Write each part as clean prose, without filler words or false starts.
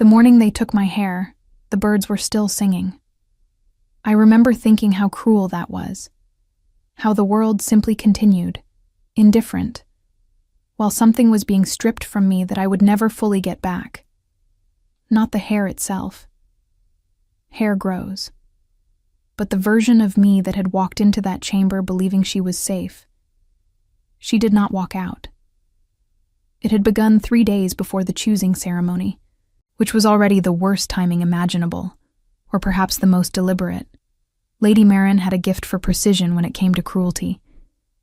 The morning they took my hair, the birds were still singing. I remember thinking how cruel that was, how the world simply continued, indifferent, while something was being stripped from me that I would never fully get back. Not the hair itself. Hair grows. But the version of me that had walked into that chamber believing she was safe. She did not walk out. It had begun 3 days before the choosing ceremony, which was already the worst timing imaginable, or perhaps the most deliberate. Lady Marin had a gift for precision when it came to cruelty.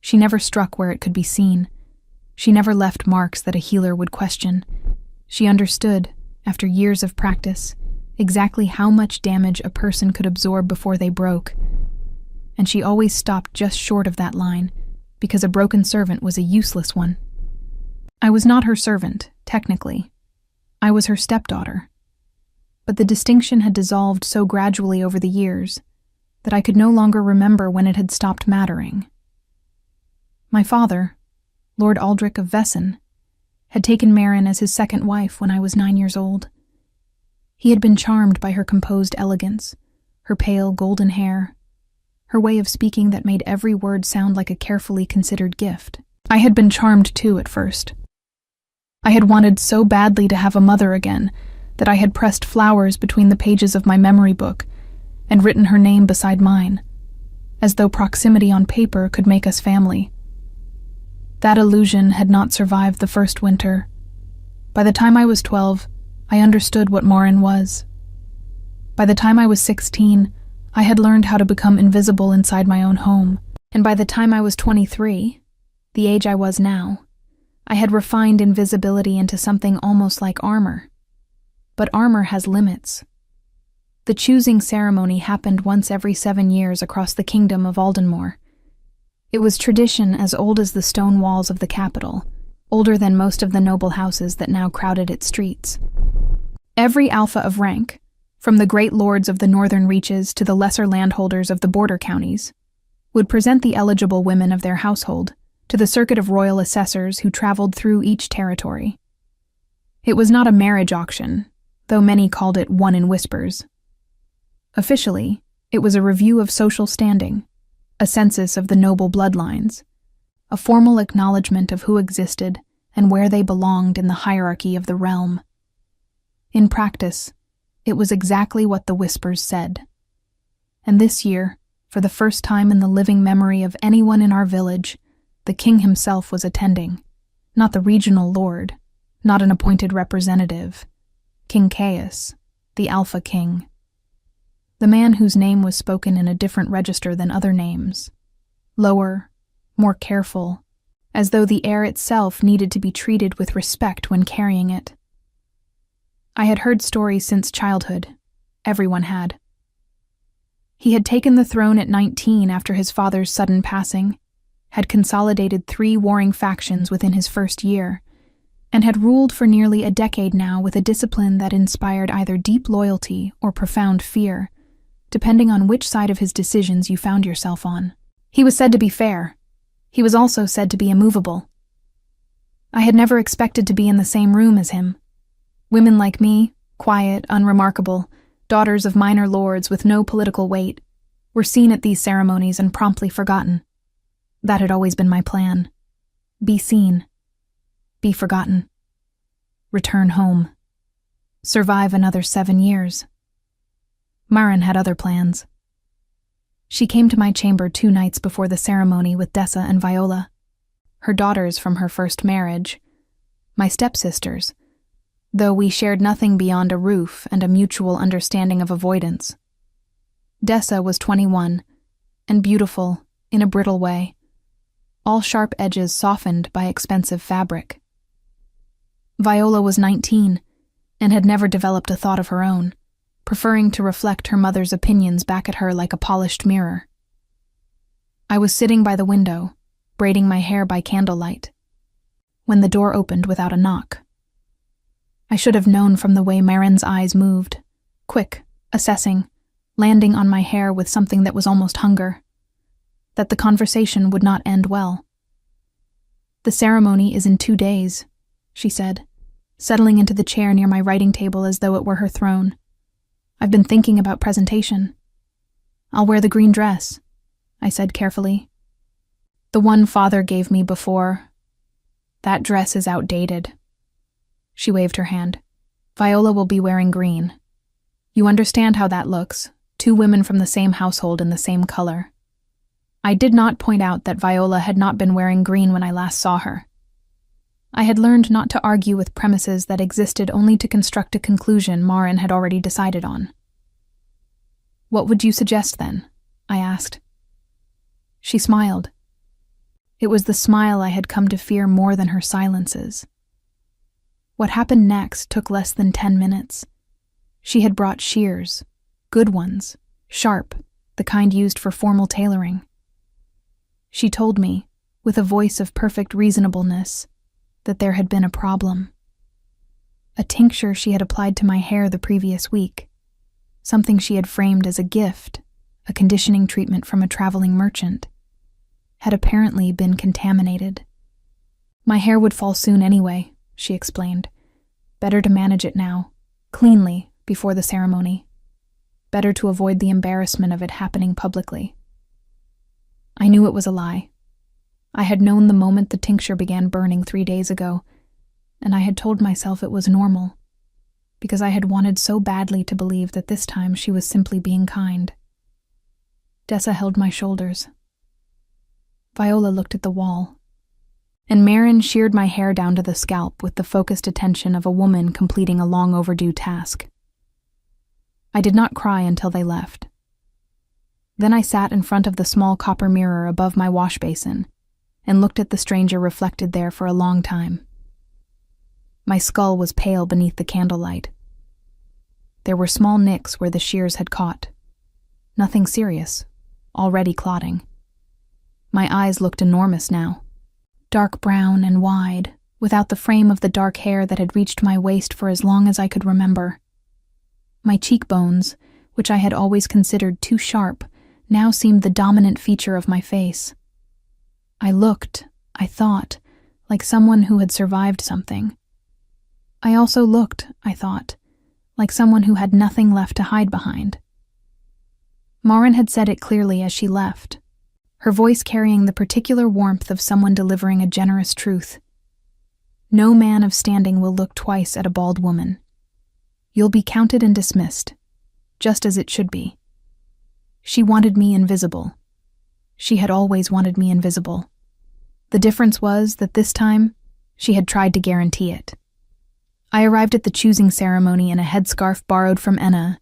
She never struck where it could be seen. She never left marks that a healer would question. She understood, after years of practice, exactly how much damage a person could absorb before they broke. And she always stopped just short of that line, because a broken servant was a useless one. I was not her servant, technically. I was her stepdaughter. But the distinction had dissolved so gradually over the years that I could no longer remember when it had stopped mattering. My father, Lord Aldrich of Vessen, had taken Marin as his second wife when I was 9 years old. He had been charmed by her composed elegance, her pale golden hair, her way of speaking that made every word sound like a carefully considered gift. I had been charmed too at first. I had wanted so badly to have a mother again that I had pressed flowers between the pages of my memory book and written her name beside mine, as though proximity on paper could make us family. That illusion had not survived the first winter. By the time I was 12, I understood what Marin was. By the time I was 16, I had learned how to become invisible inside my own home, and by the time I was 23, the age I was now, I had refined invisibility into something almost like armor. But armor has limits. The choosing ceremony happened once every 7 years across the kingdom of Aldenmore. It was tradition as old as the stone walls of the capital, older than most of the noble houses that now crowded its streets. Every alpha of rank, from the great lords of the northern reaches to the lesser landholders of the border counties, would present the eligible women of their household to the circuit of royal assessors who traveled through each territory. It was not a marriage auction, though many called it one in whispers. Officially, it was a review of social standing, a census of the noble bloodlines, a formal acknowledgement of who existed and where they belonged in the hierarchy of the realm. In practice, it was exactly what the whispers said. And this year, for the first time in the living memory of anyone in our village, the king himself was attending, not the regional lord, not an appointed representative, King Caius, the Alpha King. The man whose name was spoken in a different register than other names, lower, more careful, as though the air itself needed to be treated with respect when carrying it. I had heard stories since childhood. Everyone had. He had taken the throne at 19 after his father's sudden passing, had consolidated 3 warring factions within his first year, and had ruled for nearly a decade now with a discipline that inspired either deep loyalty or profound fear, depending on which side of his decisions you found yourself on. He was said to be fair. He was also said to be immovable. I had never expected to be in the same room as him. Women like me, quiet, unremarkable, daughters of minor lords with no political weight, were seen at these ceremonies and promptly forgotten. That had always been my plan. Be seen. Be forgotten. Return home. Survive another 7 years. Marin had other plans. She came to my chamber 2 nights before the ceremony with Dessa and Viola, her daughters from her first marriage, my stepsisters, though we shared nothing beyond a roof and a mutual understanding of avoidance. Dessa was 21, and beautiful in a brittle way, all sharp edges softened by expensive fabric. Viola was 19, and had never developed a thought of her own, preferring to reflect her mother's opinions back at her like a polished mirror. I was sitting by the window, braiding my hair by candlelight, when the door opened without a knock. I should have known from the way Marin's eyes moved, quick, assessing, landing on my hair with something that was almost hunger, that the conversation would not end well. "The ceremony is in 2 days," she said. settling into the chair near my writing table as though it were her throne. "I've been thinking about presentation. I'll wear the green dress," I said carefully. "The one Father gave me before. That dress is outdated." She waved her hand. "Viola will be wearing green. You understand how that looks, 2 women from the same household in the same color." I did not point out that Viola had not been wearing green when I last saw her. I had learned not to argue with premises that existed only to construct a conclusion Marin had already decided on. "What would you suggest then?" I asked. She smiled. It was the smile I had come to fear more than her silences. What happened next took less than 10 minutes. She had brought shears, good ones, sharp, the kind used for formal tailoring. She told me, with a voice of perfect reasonableness, that there had been a problem. A tincture she had applied to my hair the previous week, something she had framed as a gift, a conditioning treatment from a traveling merchant, had apparently been contaminated. "My hair would fall soon anyway," she explained. "Better to manage it now, cleanly, before the ceremony. Better to avoid the embarrassment of it happening publicly." I knew it was a lie. I had known the moment the tincture began burning 3 days ago, and I had told myself it was normal, because I had wanted so badly to believe that this time she was simply being kind. Dessa held my shoulders. Viola looked at the wall, and Marin sheared my hair down to the scalp with the focused attention of a woman completing a long overdue task. I did not cry until they left. Then I sat in front of the small copper mirror above my wash basin and looked at the stranger reflected there for a long time. My skull was pale beneath the candlelight. There were small nicks where the shears had caught. Nothing serious, already clotting. My eyes looked enormous now, dark brown and wide, without the frame of the dark hair that had reached my waist for as long as I could remember. My cheekbones, which I had always considered too sharp, now seemed the dominant feature of my face. I looked, I thought, like someone who had survived something. I also looked, I thought, like someone who had nothing left to hide behind. Marin had said it clearly as she left, her voice carrying the particular warmth of someone delivering a generous truth. "No man of standing will look twice at a bald woman. You'll be counted and dismissed, just as it should be." She wanted me invisible. She had always wanted me invisible. The difference was that this time, she had tried to guarantee it. I arrived at the choosing ceremony in a headscarf borrowed from Enna,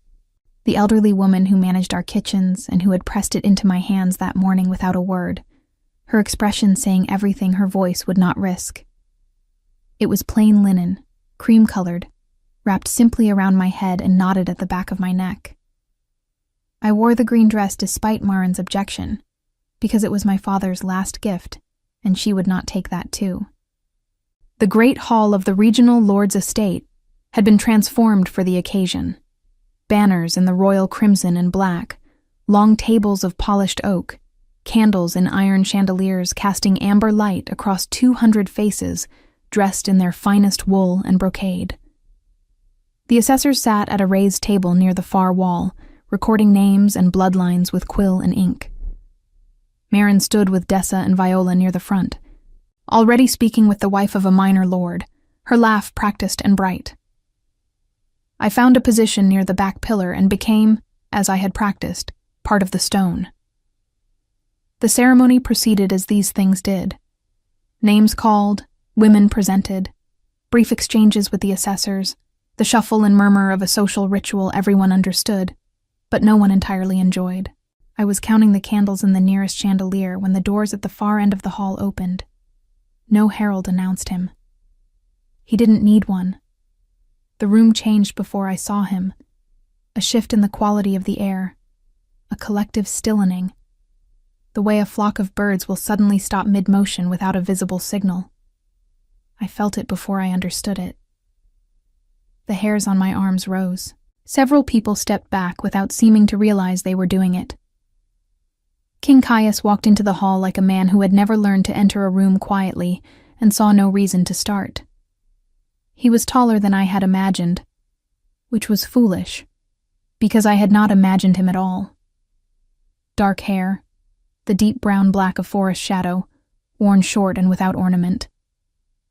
the elderly woman who managed our kitchens and who had pressed it into my hands that morning without a word, her expression saying everything her voice would not risk. It was plain linen, cream-colored, wrapped simply around my head and knotted at the back of my neck. I wore the green dress despite Marin's objection, because it was my father's last gift, and she would not take that too. The great hall of the regional lord's estate had been transformed for the occasion. Banners in the royal crimson and black, long tables of polished oak, candles in iron chandeliers casting amber light across 200 faces dressed in their finest wool and brocade. The assessors sat at a raised table near the far wall, recording names and bloodlines with quill and ink. Marin stood with Dessa and Viola near the front, already speaking with the wife of a minor lord, her laugh practiced and bright. I found a position near the back pillar and became, as I had practiced, part of the stone. The ceremony proceeded as these things did. Names called, women presented, brief exchanges with the assessors, the shuffle and murmur of a social ritual everyone understood, but no one entirely enjoyed. I was counting the candles in the nearest chandelier when the doors at the far end of the hall opened. No herald announced him. He didn't need one. The room changed before I saw him. A shift in the quality of the air. A collective stillening. The way a flock of birds will suddenly stop mid-motion without a visible signal. I felt it before I understood it. The hairs on my arms rose. Several people stepped back without seeming to realize they were doing it. King Caius walked into the hall like a man who had never learned to enter a room quietly and saw no reason to start. He was taller than I had imagined, which was foolish, because I had not imagined him at all. Dark hair, the deep brown-black of forest shadow, worn short and without ornament.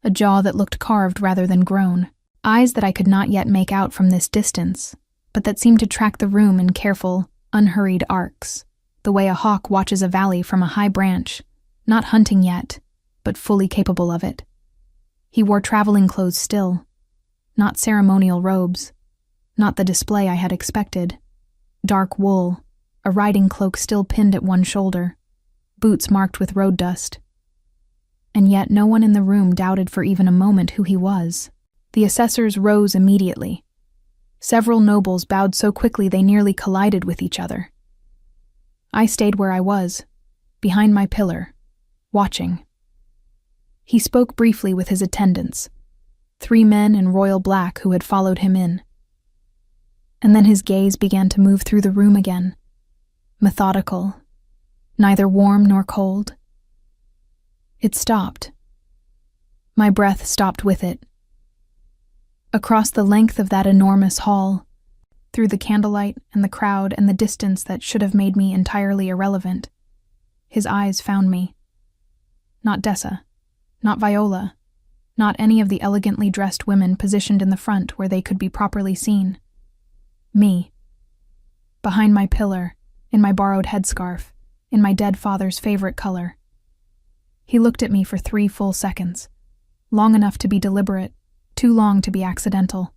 A jaw that looked carved rather than grown. Eyes that I could not yet make out from this distance, but that seemed to track the room in careful, unhurried arcs, the way a hawk watches a valley from a high branch, not hunting yet, but fully capable of it. He wore traveling clothes still, not ceremonial robes, not the display I had expected. Dark wool, a riding cloak still pinned at one shoulder, boots marked with road dust. And yet no one in the room doubted for even a moment who he was. The assessors rose immediately. Several nobles bowed so quickly they nearly collided with each other. I stayed where I was, behind my pillar, watching. He spoke briefly with his attendants, 3 men in royal black who had followed him in. And then his gaze began to move through the room again, methodical, neither warm nor cold. It stopped. My breath stopped with it. Across the length of that enormous hall, through the candlelight and the crowd and the distance that should have made me entirely irrelevant, his eyes found me. Not Dessa, not Viola, not any of the elegantly dressed women positioned in the front where they could be properly seen. Me. Behind my pillar, in my borrowed headscarf, in my dead father's favorite color. He looked at me for 3 full seconds, long enough to be deliberate, too long to be accidental.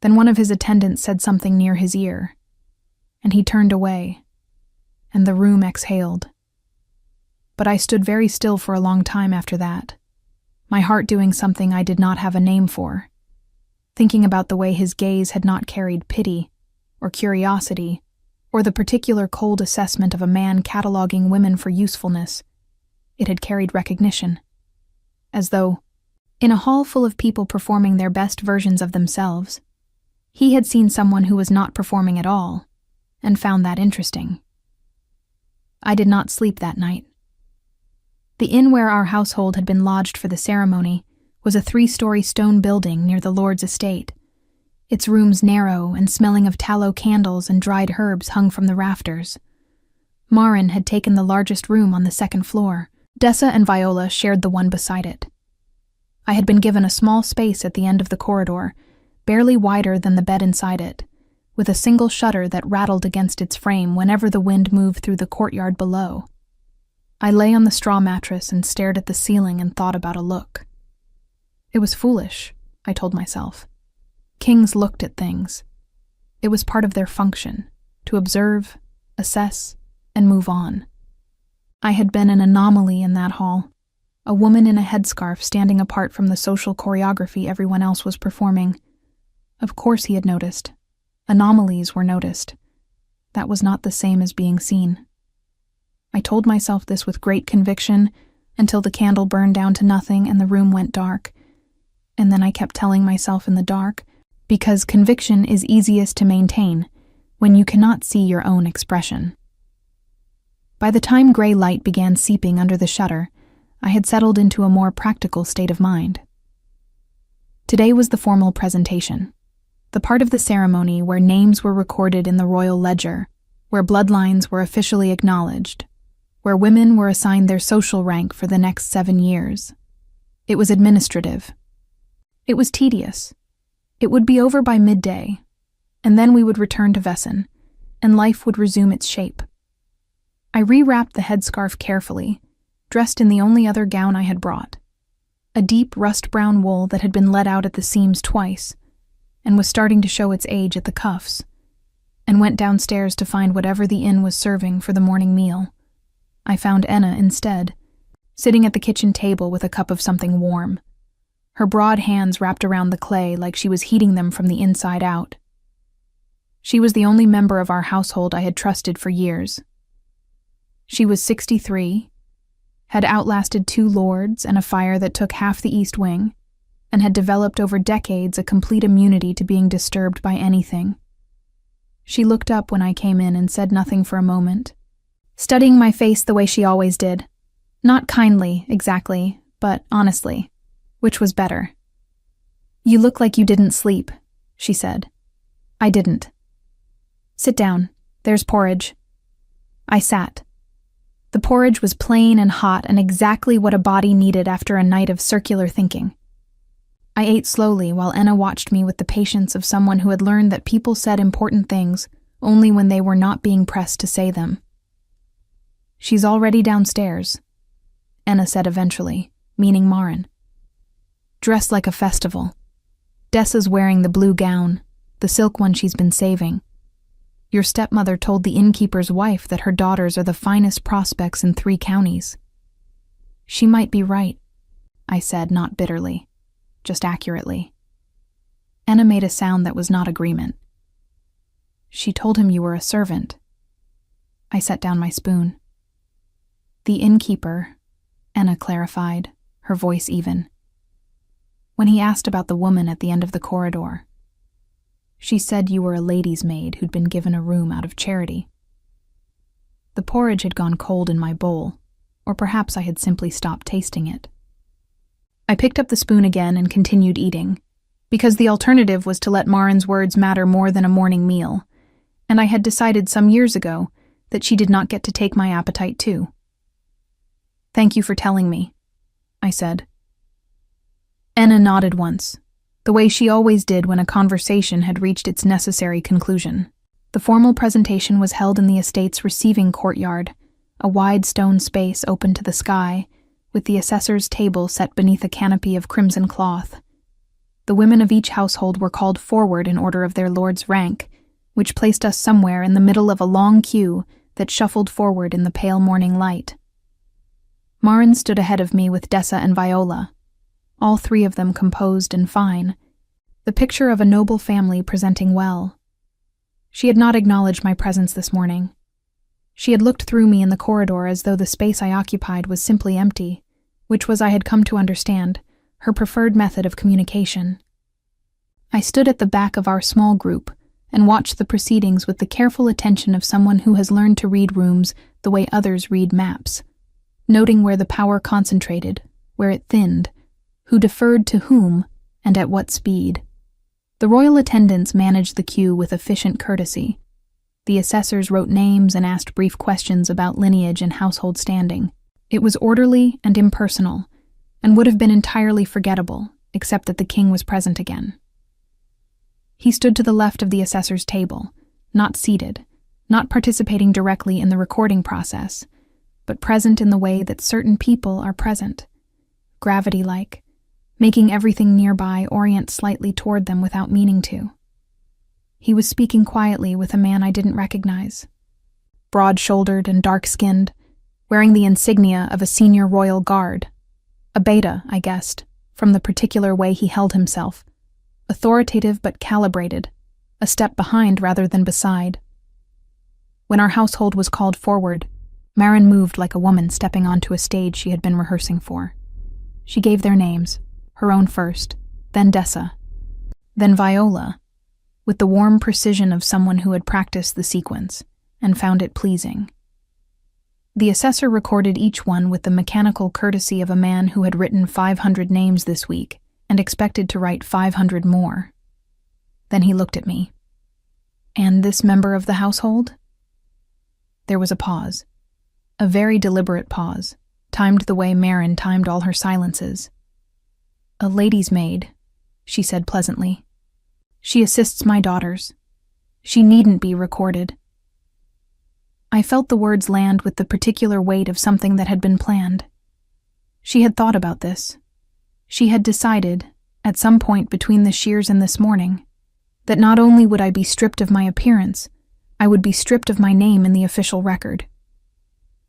Then one of his attendants said something near his ear, and he turned away, and the room exhaled. But I stood very still for a long time after that, my heart doing something I did not have a name for, thinking about the way his gaze had not carried pity, or curiosity, or the particular cold assessment of a man cataloging women for usefulness. It had carried recognition. As though, in a hall full of people performing their best versions of themselves, he had seen someone who was not performing at all, and found that interesting. I did not sleep that night. The inn where our household had been lodged for the ceremony was a 3-story stone building near the lord's estate, its rooms narrow and smelling of tallow candles and dried herbs hung from the rafters. Marin had taken the largest room on the 2nd floor. Dessa and Viola shared the one beside it. I had been given a small space at the end of the corridor, barely wider than the bed inside it, with a single shutter that rattled against its frame whenever the wind moved through the courtyard below. I lay on the straw mattress and stared at the ceiling and thought about a look. It was foolish, I told myself. Kings looked at things. It was part of their function, to observe, assess, and move on. I had been an anomaly in that hall, a woman in a headscarf standing apart from the social choreography everyone else was performing. Of course he had noticed. Anomalies were noticed. That was not the same as being seen. I told myself this with great conviction until the candle burned down to nothing and the room went dark. And then I kept telling myself in the dark, because conviction is easiest to maintain when you cannot see your own expression. By the time gray light began seeping under the shutter, I had settled into a more practical state of mind. Today was the formal presentation, the part of the ceremony where names were recorded in the royal ledger, where bloodlines were officially acknowledged, where women were assigned their social rank for the next 7 years. It was administrative. It was tedious. It would be over by midday, and then we would return to Vessen, and life would resume its shape. I rewrapped the headscarf carefully, dressed in the only other gown I had brought, a deep rust-brown wool that had been let out at the seams twice, and was starting to show its age at the cuffs, and went downstairs to find whatever the inn was serving for the morning meal. I found Enna instead, sitting at the kitchen table with a cup of something warm, her broad hands wrapped around the clay like she was heating them from the inside out. She was the only member of our household I had trusted for years. She was 63, had outlasted 2 lords and a fire that took half the East Wing, and had developed over decades a complete immunity to being disturbed by anything. She looked up when I came in and said nothing for a moment, studying my face the way she always did. Not kindly, exactly, but honestly, which was better. You look like you didn't sleep, she said. I didn't. Sit down. There's porridge. I sat. The porridge was plain and hot and exactly what a body needed after a night of circular thinking. I ate slowly while Enna watched me with the patience of someone who had learned that people said important things only when they were not being pressed to say them. She's already downstairs, Enna said eventually, meaning Maren. Dressed like a festival. Dessa's wearing the blue gown, the silk one she's been saving. Your stepmother told the innkeeper's wife that her daughters are the finest prospects in 3 counties. She might be right, I said, not bitterly, just accurately. Enna made a sound that was not agreement. She told him you were a servant. I set down my spoon. The innkeeper, Enna clarified, her voice even. When he asked about the woman at the end of the corridor, she said you were a lady's maid who'd been given a room out of charity. The porridge had gone cold in my bowl, or perhaps I had simply stopped tasting it. I picked up the spoon again and continued eating, because the alternative was to let Maren's words matter more than a morning meal, and I had decided some years ago that she did not get to take my appetite too. Thank you for telling me, I said. Enna nodded once, the way she always did when a conversation had reached its necessary conclusion. The formal presentation was held in the estate's receiving courtyard, a wide stone space open to the sky, with the assessor's table set beneath a canopy of crimson cloth. The women of each household were called forward in order of their lord's rank, which placed us somewhere in the middle of a long queue that shuffled forward in the pale morning light. Maren stood ahead of me with Dessa and Viola, all 3 of them composed and fine, the picture of a noble family presenting well. She had not acknowledged my presence this morning. She had looked through me in the corridor as though the space I occupied was simply empty, which was, I had come to understand, her preferred method of communication. I stood at the back of our small group and watched the proceedings with the careful attention of someone who has learned to read rooms the way others read maps, noting where the power concentrated, where it thinned, who deferred to whom, and at what speed. The royal attendants managed the queue with efficient courtesy. The assessors wrote names and asked brief questions about lineage and household standing. It was orderly and impersonal, and would have been entirely forgettable, except that the king was present again. He stood to the left of the assessor's table, not seated, not participating directly in the recording process, but present in the way that certain people are present, gravity-like, making everything nearby orient slightly toward them without meaning to. He was speaking quietly with a man I didn't recognize. Broad-shouldered and dark-skinned, wearing the insignia of a senior royal guard. A beta, I guessed, from the particular way he held himself. Authoritative but calibrated, a step behind rather than beside. When our household was called forward, Maren moved like a woman stepping onto a stage she had been rehearsing for. She gave their names, her own first, then Dessa, then Viola, with the warm precision of someone who had practiced the sequence and found it pleasing. The assessor recorded each one with the mechanical courtesy of a man who had written 500 names this week and expected to write 500 more. Then he looked at me. And this member of the household? There was a pause, a very deliberate pause, timed the way Maren timed all her silences. A lady's maid, she said pleasantly. She assists my daughters. She needn't be recorded. I felt the words land with the particular weight of something that had been planned. She had thought about this. She had decided, at some point between the shears and this morning, that not only would I be stripped of my appearance, I would be stripped of my name in the official record.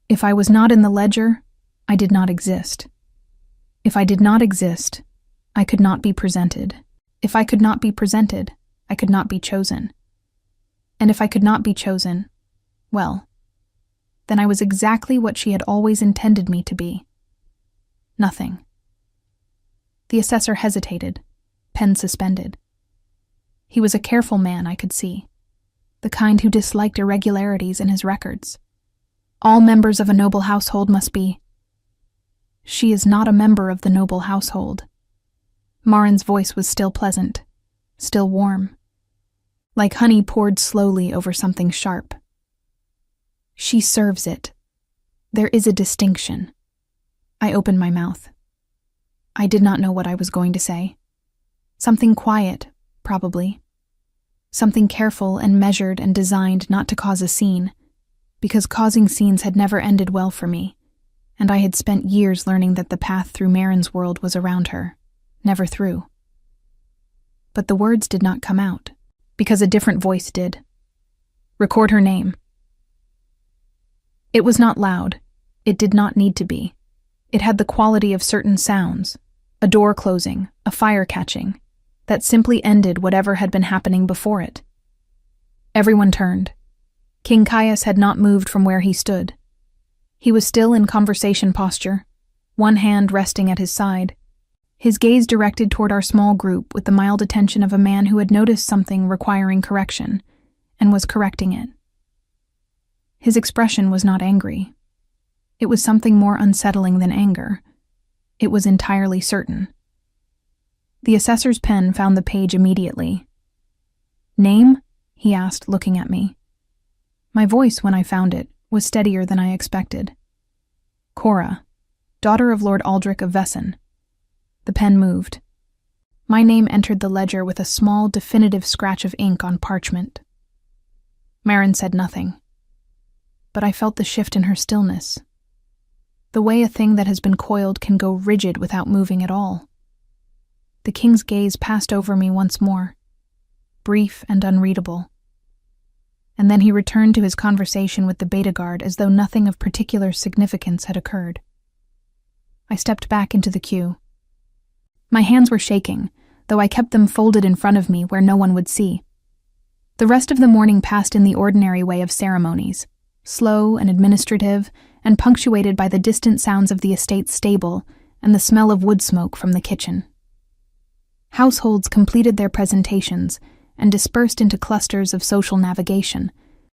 If I was not in the ledger, I did not exist. If I did not exist, I could not be presented. If I could not be presented, I could not be chosen. And if I could not be chosen, well, then I was exactly what she had always intended me to be. Nothing. The assessor hesitated, pen suspended. He was a careful man, I could see, the kind who disliked irregularities in his records. All members of a noble household must be. She is not a member of the noble household. Marin's voice was still pleasant, still warm, like honey poured slowly over something sharp. She serves it. There is a distinction. I opened my mouth. I did not know what I was going to say. Something quiet, probably. Something careful and measured and designed not to cause a scene, because causing scenes had never ended well for me, and I had spent years learning that the path through Marin's world was around her, never through. But the words did not come out, because a different voice did. Record her name. It was not loud. It did not need to be. It had the quality of certain sounds, a door closing, a fire catching, that simply ended whatever had been happening before it. Everyone turned. King Caius had not moved from where he stood. He was still in conversation posture, one hand resting at his side, his gaze directed toward our small group with the mild attention of a man who had noticed something requiring correction and was correcting it. His expression was not angry. It was something more unsettling than anger. It was entirely certain. The assessor's pen found the page immediately. "Name?" he asked, looking at me. My voice, when I found it, was steadier than I expected. "Cora, daughter of Lord Aldrich of Vesson." The pen moved. My name entered the ledger with a small, definitive scratch of ink on parchment. Marin said nothing, but I felt the shift in her stillness. The way a thing that has been coiled can go rigid without moving at all. The king's gaze passed over me once more, brief and unreadable. And then he returned to his conversation with the beta guard as though nothing of particular significance had occurred. I stepped back into the queue. My hands were shaking, though I kept them folded in front of me where no one would see. The rest of the morning passed in the ordinary way of ceremonies, slow and administrative, and punctuated by the distant sounds of the estate's stable and the smell of wood smoke from the kitchen. Households completed their presentations and dispersed into clusters of social navigation,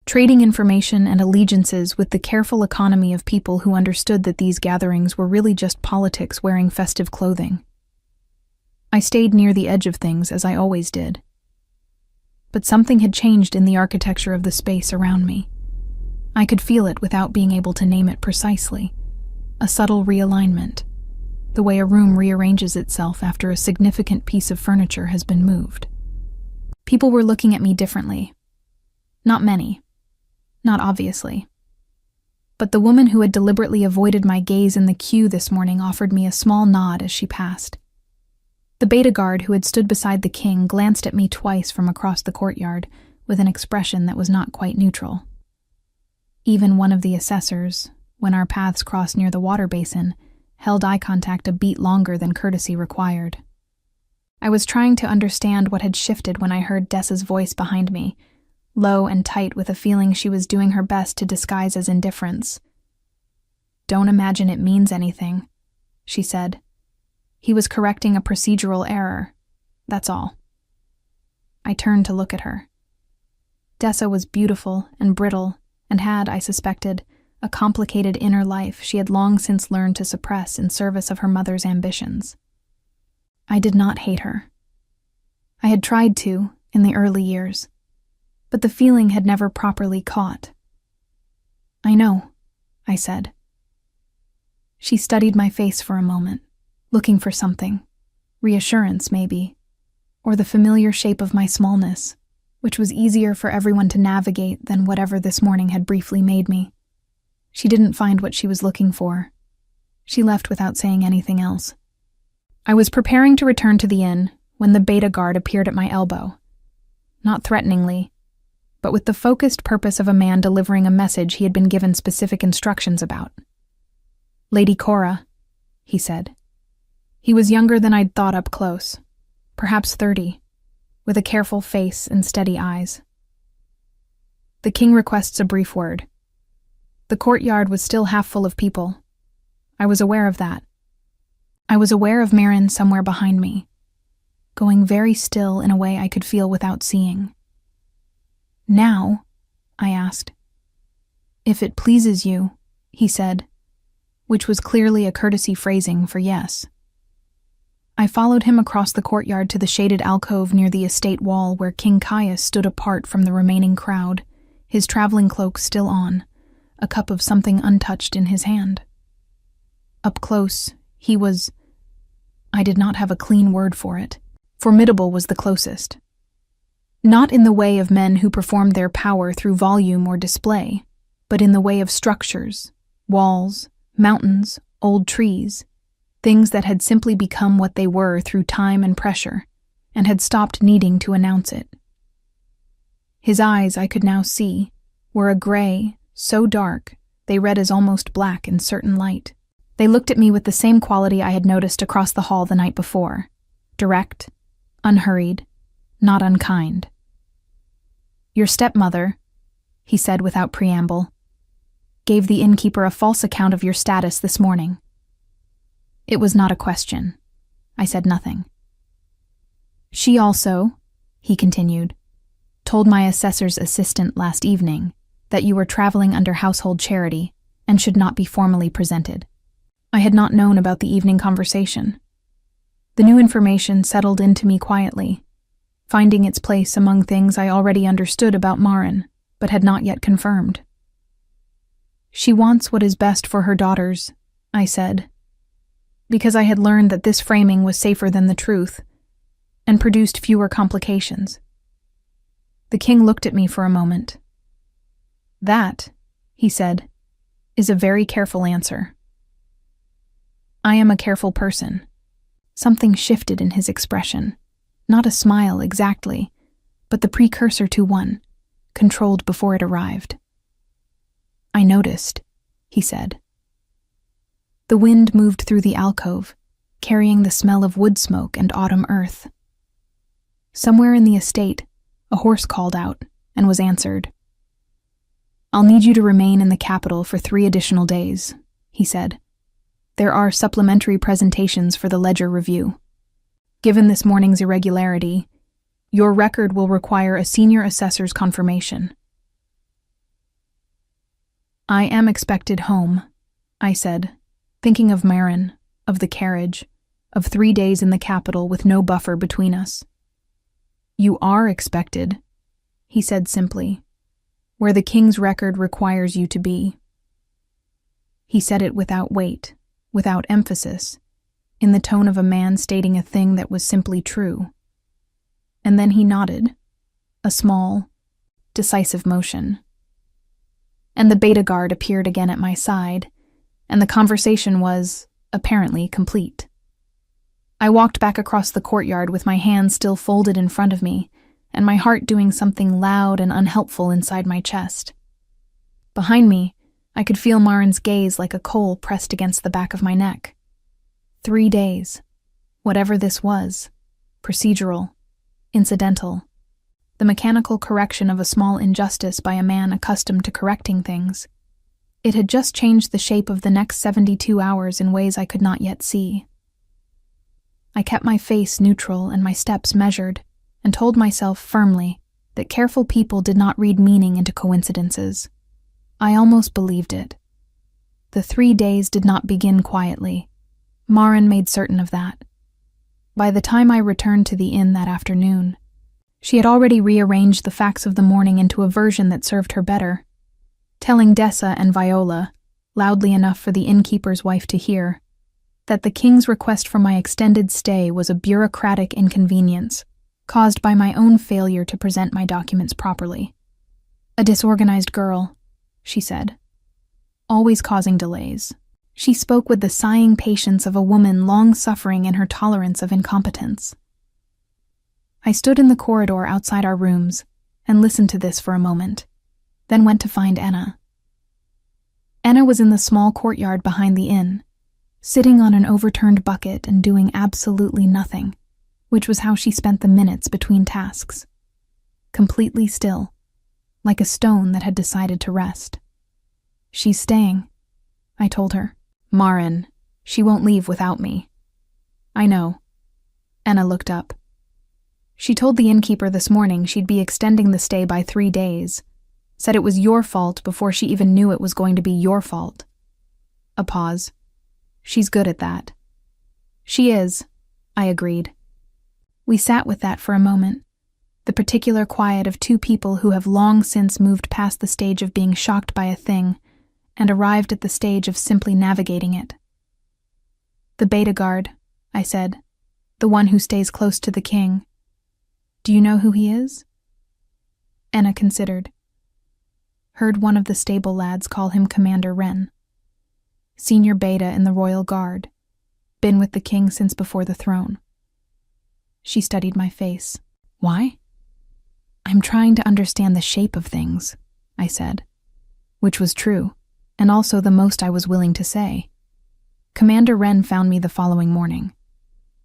trading information and allegiances with the careful economy of people who understood that these gatherings were really just politics wearing festive clothing. I stayed near the edge of things as I always did. But something had changed in the architecture of the space around me. I could feel it without being able to name it precisely. A subtle realignment, the way a room rearranges itself after a significant piece of furniture has been moved. People were looking at me differently. Not many. Not obviously. But the woman who had deliberately avoided my gaze in the queue this morning offered me a small nod as she passed. The beta guard who had stood beside the king glanced at me twice from across the courtyard with an expression that was not quite neutral. Even one of the assessors, when our paths crossed near the water basin, held eye contact a beat longer than courtesy required. I was trying to understand what had shifted when I heard Dessa's voice behind me, low and tight with a feeling she was doing her best to disguise as indifference. "Don't imagine it means anything," she said. "He was correcting a procedural error. That's all." I turned to look at her. Dessa was beautiful and brittle, and had, I suspected, a complicated inner life she had long since learned to suppress in service of her mother's ambitions. I did not hate her. I had tried to, in the early years, but the feeling had never properly caught. "I know," I said. She studied my face for a moment, looking for something, reassurance maybe, or the familiar shape of my smallness, which was easier for everyone to navigate than whatever this morning had briefly made me. She didn't find what she was looking for. She left without saying anything else. I was preparing to return to the inn when the beta guard appeared at my elbow. Not threateningly, but with the focused purpose of a man delivering a message he had been given specific instructions about. "Lady Cora," he said. He was younger than I'd thought up close, perhaps 30, with a careful face and steady eyes. "The king requests a brief word." The courtyard was still half full of people. I was aware of that. I was aware of Marin somewhere behind me, going very still in a way I could feel without seeing. "Now?" I asked. "If it pleases you," he said, which was clearly a courtesy phrasing for yes. I followed him across the courtyard to the shaded alcove near the estate wall where King Caius stood apart from the remaining crowd, his traveling cloak still on, a cup of something untouched in his hand. Up close, he was... I did not have a clean word for it. Formidable was the closest. Not in the way of men who performed their power through volume or display, but in the way of structures, walls, mountains, old trees, things that had simply become what they were through time and pressure, and had stopped needing to announce it. His eyes, I could now see, were a gray, so dark they read as almost black in certain light. They looked at me with the same quality I had noticed across the hall the night before: direct, unhurried, not unkind. "Your stepmother," he said without preamble, "gave the innkeeper a false account of your status this morning." It was not a question. I said nothing. "She also," he continued, "told my assessor's assistant last evening that you were traveling under household charity and should not be formally presented." I had not known about the evening conversation. The new information settled into me quietly, finding its place among things I already understood about Marin, but had not yet confirmed. "She wants what is best for her daughters," I said, because I had learned that this framing was safer than the truth, and produced fewer complications. The king looked at me for a moment. "That," he said, "is a very careful answer." I am a careful person. Something shifted in his expression. Not a smile exactly, but the precursor to one, controlled before it arrived. "I noticed," he said. The wind moved through the alcove, carrying the smell of wood smoke and autumn earth. Somewhere in the estate, a horse called out and was answered. "I'll need you to remain in the capital for 3 additional days," he said. "There are supplementary presentations for the ledger review. Given this morning's irregularity, your record will require a senior assessor's confirmation." "I am expected home," I said, thinking of Marin, of the carriage, of 3 days in the capital with no buffer between us. "You are expected," he said simply, "where the king's record requires you to be." He said it without weight, without emphasis, in the tone of a man stating a thing that was simply true. And then he nodded, a small, decisive motion. And the beta guard appeared again at my side, and the conversation was, apparently, complete. I walked back across the courtyard with my hands still folded in front of me, and my heart doing something loud and unhelpful inside my chest. Behind me, I could feel Marin's gaze like a coal pressed against the back of my neck. 3 days. Whatever this was. Procedural. Incidental. The mechanical correction of a small injustice by a man accustomed to correcting things. It had just changed the shape of the next 72 hours in ways I could not yet see. I kept my face neutral and my steps measured, and told myself firmly that careful people did not read meaning into coincidences. I almost believed it. The 3 days did not begin quietly. Marin made certain of that. By the time I returned to the inn that afternoon, she had already rearranged the facts of the morning into a version that served her better, telling Dessa and Viola, loudly enough for the innkeeper's wife to hear, that the king's request for my extended stay was a bureaucratic inconvenience caused by my own failure to present my documents properly. "A disorganized girl," she said, "always causing delays." She spoke with the sighing patience of a woman long suffering in her tolerance of incompetence. I stood in the corridor outside our rooms and listened to this for a moment, then went to find Enna. Enna was in the small courtyard behind the inn, sitting on an overturned bucket and doing absolutely nothing, which was how she spent the minutes between tasks. Completely still, like a stone that had decided to rest. "She's staying," I told her. "Marin, she won't leave without me." "I know." Enna looked up. "She told the innkeeper this morning she'd be extending the stay by 3 days. Said it was your fault before she even knew it was going to be your fault." A pause. "She's good at that." "She is," I agreed. We sat with that for a moment, the particular quiet of two people who have long since moved past the stage of being shocked by a thing and arrived at the stage of simply navigating it. The Beta Guard, I said, the one who stays close to the king. Do you know who he is? Enna considered. Heard one of the stable lads call him Commander Wren. Senior Beta in the Royal Guard. Been with the king since before the throne. She studied my face. Why? I'm trying to understand the shape of things, I said. Which was true, and also the most I was willing to say. Commander Wren found me the following morning.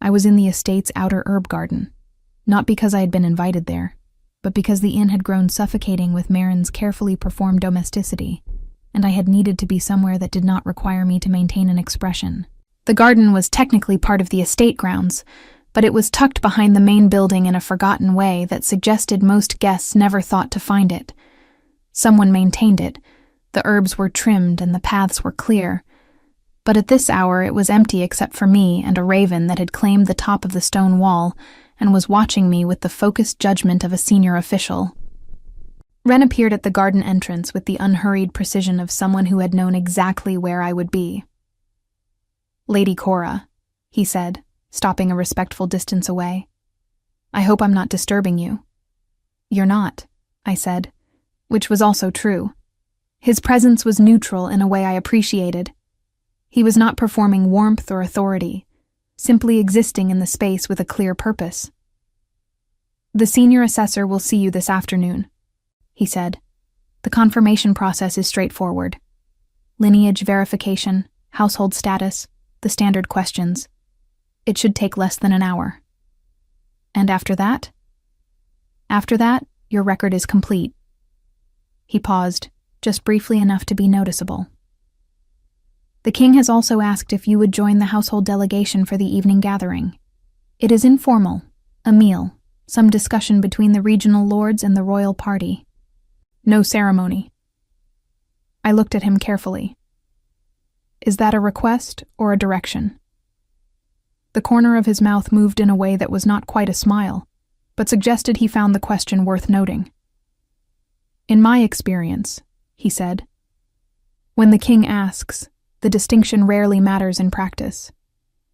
I was in the estate's outer herb garden, not because I had been invited there, but because the inn had grown suffocating with Marin's carefully performed domesticity, and I had needed to be somewhere that did not require me to maintain an expression. The garden was technically part of the estate grounds, but it was tucked behind the main building in a forgotten way that suggested most guests never thought to find it. Someone maintained it, the herbs were trimmed and the paths were clear, but at this hour it was empty except for me and a raven that had claimed the top of the stone wall and was watching me with the focused judgment of a senior official. Wren appeared at the garden entrance with the unhurried precision of someone who had known exactly where I would be. Lady Cora, he said, stopping a respectful distance away. I hope I'm not disturbing you. You're not, I said, which was also true. His presence was neutral in a way I appreciated. He was not performing warmth or authority, simply existing in the space with a clear purpose. The senior assessor will see you this afternoon, he said. The confirmation process is straightforward. Lineage verification, household status, the standard questions. It should take less than an hour. And after that? After that, your record is complete. He paused, just briefly enough to be noticeable. The king has also asked if you would join the household delegation for the evening gathering. It is informal, a meal, some discussion between the regional lords and the royal party. No ceremony. I looked at him carefully. Is that a request or a direction? The corner of his mouth moved in a way that was not quite a smile, but suggested he found the question worth noting. In my experience, he said, when the king asks, the distinction rarely matters in practice,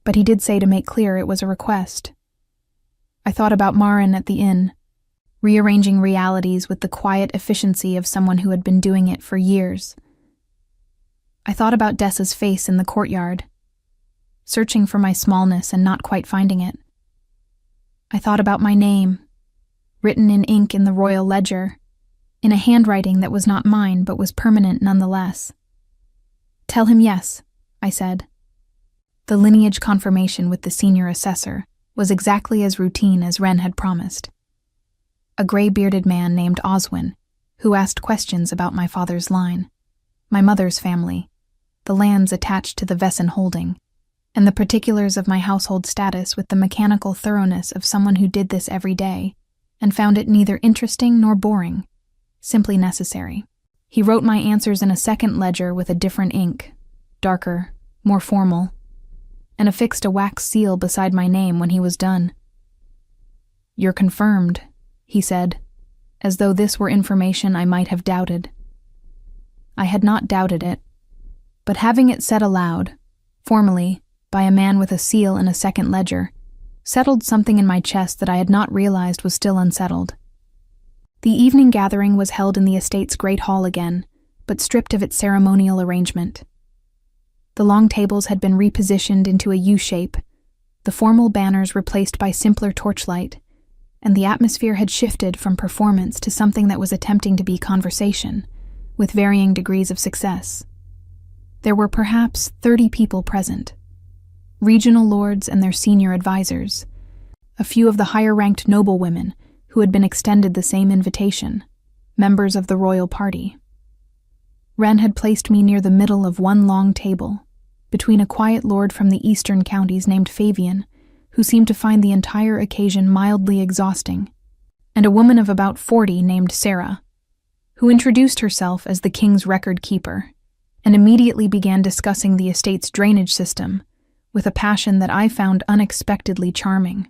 but he did say to make clear it was a request. I thought about Marin at the inn, rearranging realities with the quiet efficiency of someone who had been doing it for years. I thought about Dessa's face in the courtyard, searching for my smallness and not quite finding it. I thought about my name, written in ink in the royal ledger, in a handwriting that was not mine but was permanent nonetheless. Tell him yes, I said. The lineage confirmation with the senior assessor was exactly as routine as Wren had promised. A gray-bearded man named Oswin, who asked questions about my father's line, my mother's family, the lands attached to the Vesson holding, and the particulars of my household status with the mechanical thoroughness of someone who did this every day and found it neither interesting nor boring, simply necessary. He wrote my answers in a second ledger with a different ink, darker, more formal, and affixed a wax seal beside my name when he was done. You're confirmed, he said, as though this were information I might have doubted. I had not doubted it, but having it said aloud, formally, by a man with a seal in a second ledger, settled something in my chest that I had not realized was still unsettled. The evening gathering was held in the estate's great hall again, but stripped of its ceremonial arrangement. The long tables had been repositioned into a U-shape, the formal banners replaced by simpler torchlight, and the atmosphere had shifted from performance to something that was attempting to be conversation, with varying degrees of success. There were perhaps 30 people present, regional lords and their senior advisors, a few of the higher-ranked noblewomen who had been extended the same invitation, members of the royal party. Wren had placed me near the middle of one long table, between a quiet lord from the eastern counties named Fabian, who seemed to find the entire occasion mildly exhausting, and a woman of about 40 named Sarah, who introduced herself as the king's record keeper, and immediately began discussing the estate's drainage system, with a passion that I found unexpectedly charming.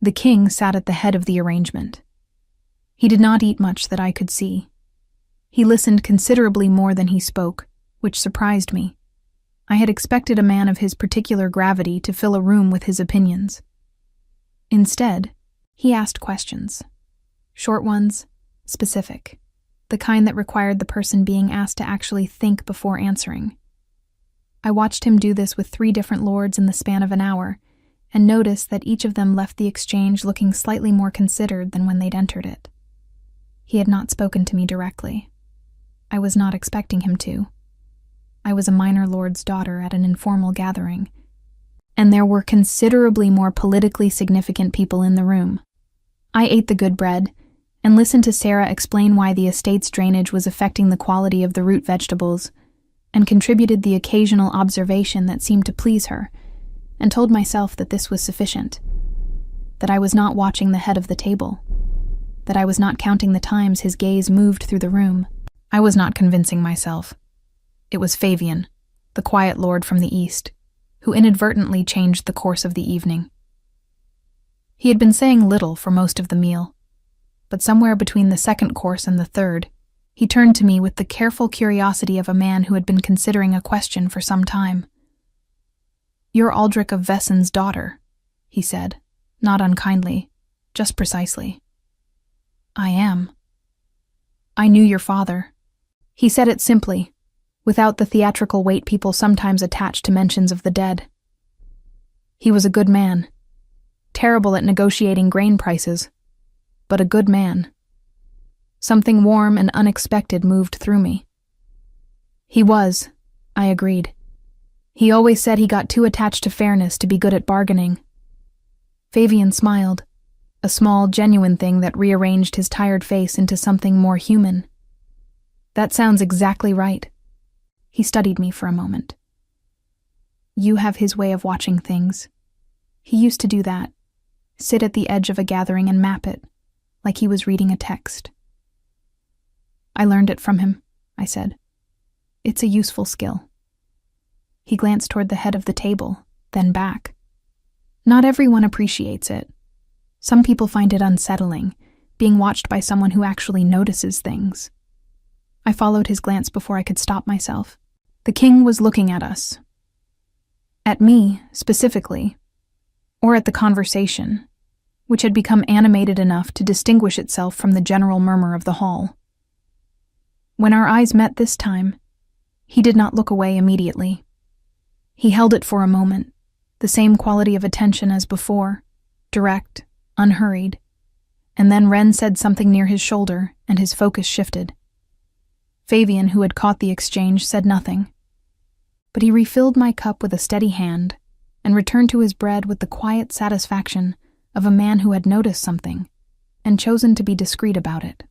The king sat at the head of the arrangement. He did not eat much that I could see. He listened considerably more than he spoke, which surprised me. I had expected a man of his particular gravity to fill a room with his opinions. Instead, he asked questions. Short ones, specific, the kind that required the person being asked to actually think before answering. I watched him do this with 3 different lords in the span of an hour, and noticed that each of them left the exchange looking slightly more considered than when they'd entered it. He had not spoken to me directly. I was not expecting him to. I was a minor lord's daughter at an informal gathering, and there were considerably more politically significant people in the room. I ate the good bread, and listened to Sarah explain why the estate's drainage was affecting the quality of the root vegetables, and contributed the occasional observation that seemed to please her, and told myself that this was sufficient, that I was not watching the head of the table, that I was not counting the times his gaze moved through the room. I was not convincing myself. It was Fabian, the quiet lord from the east, who inadvertently changed the course of the evening. He had been saying little for most of the meal, but somewhere between the second course and the third, he turned to me with the careful curiosity of a man who had been considering a question for some time. "You're Aldrich of Vessen's daughter," he said, not unkindly, just precisely. "I am." "I knew your father." He said it simply, without the theatrical weight people sometimes attach to mentions of the dead. He was a good man, terrible at negotiating grain prices, but a good man. Something warm and unexpected moved through me. He was, I agreed. He always said he got too attached to fairness to be good at bargaining. Fabian smiled, a small, genuine thing that rearranged his tired face into something more human. "That sounds exactly right." He studied me for a moment. "You have his way of watching things. He used to do that, sit at the edge of a gathering and map it, like he was reading a text." "I learned it from him," I said. "It's a useful skill." He glanced toward the head of the table, then back. "Not everyone appreciates it. Some people find it unsettling, being watched by someone who actually notices things." I followed his glance before I could stop myself. The king was looking at us. At me, specifically, or at the conversation, which had become animated enough to distinguish itself from the general murmur of the hall. When our eyes met this time, he did not look away immediately. He held it for a moment, the same quality of attention as before, direct, unhurried, and then Ren said something near his shoulder, and his focus shifted. Fabian, who had caught the exchange, said nothing, but he refilled my cup with a steady hand and returned to his bread with the quiet satisfaction of a man who had noticed something and chosen to be discreet about it.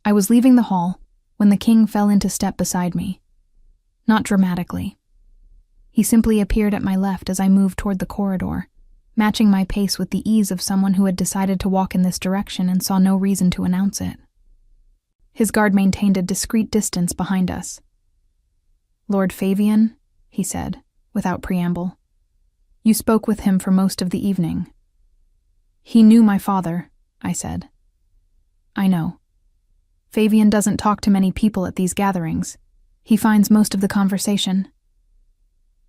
I was leaving the hall when the king fell into step beside me. Not dramatically. He simply appeared at my left as I moved toward the corridor, matching my pace with the ease of someone who had decided to walk in this direction and saw no reason to announce it. His guard maintained a discreet distance behind us. "Lord Fabian," he said, without preamble. "You spoke with him for most of the evening." "He knew my father," I said. "I know. Fabian doesn't talk to many people at these gatherings. He finds most of the conversation."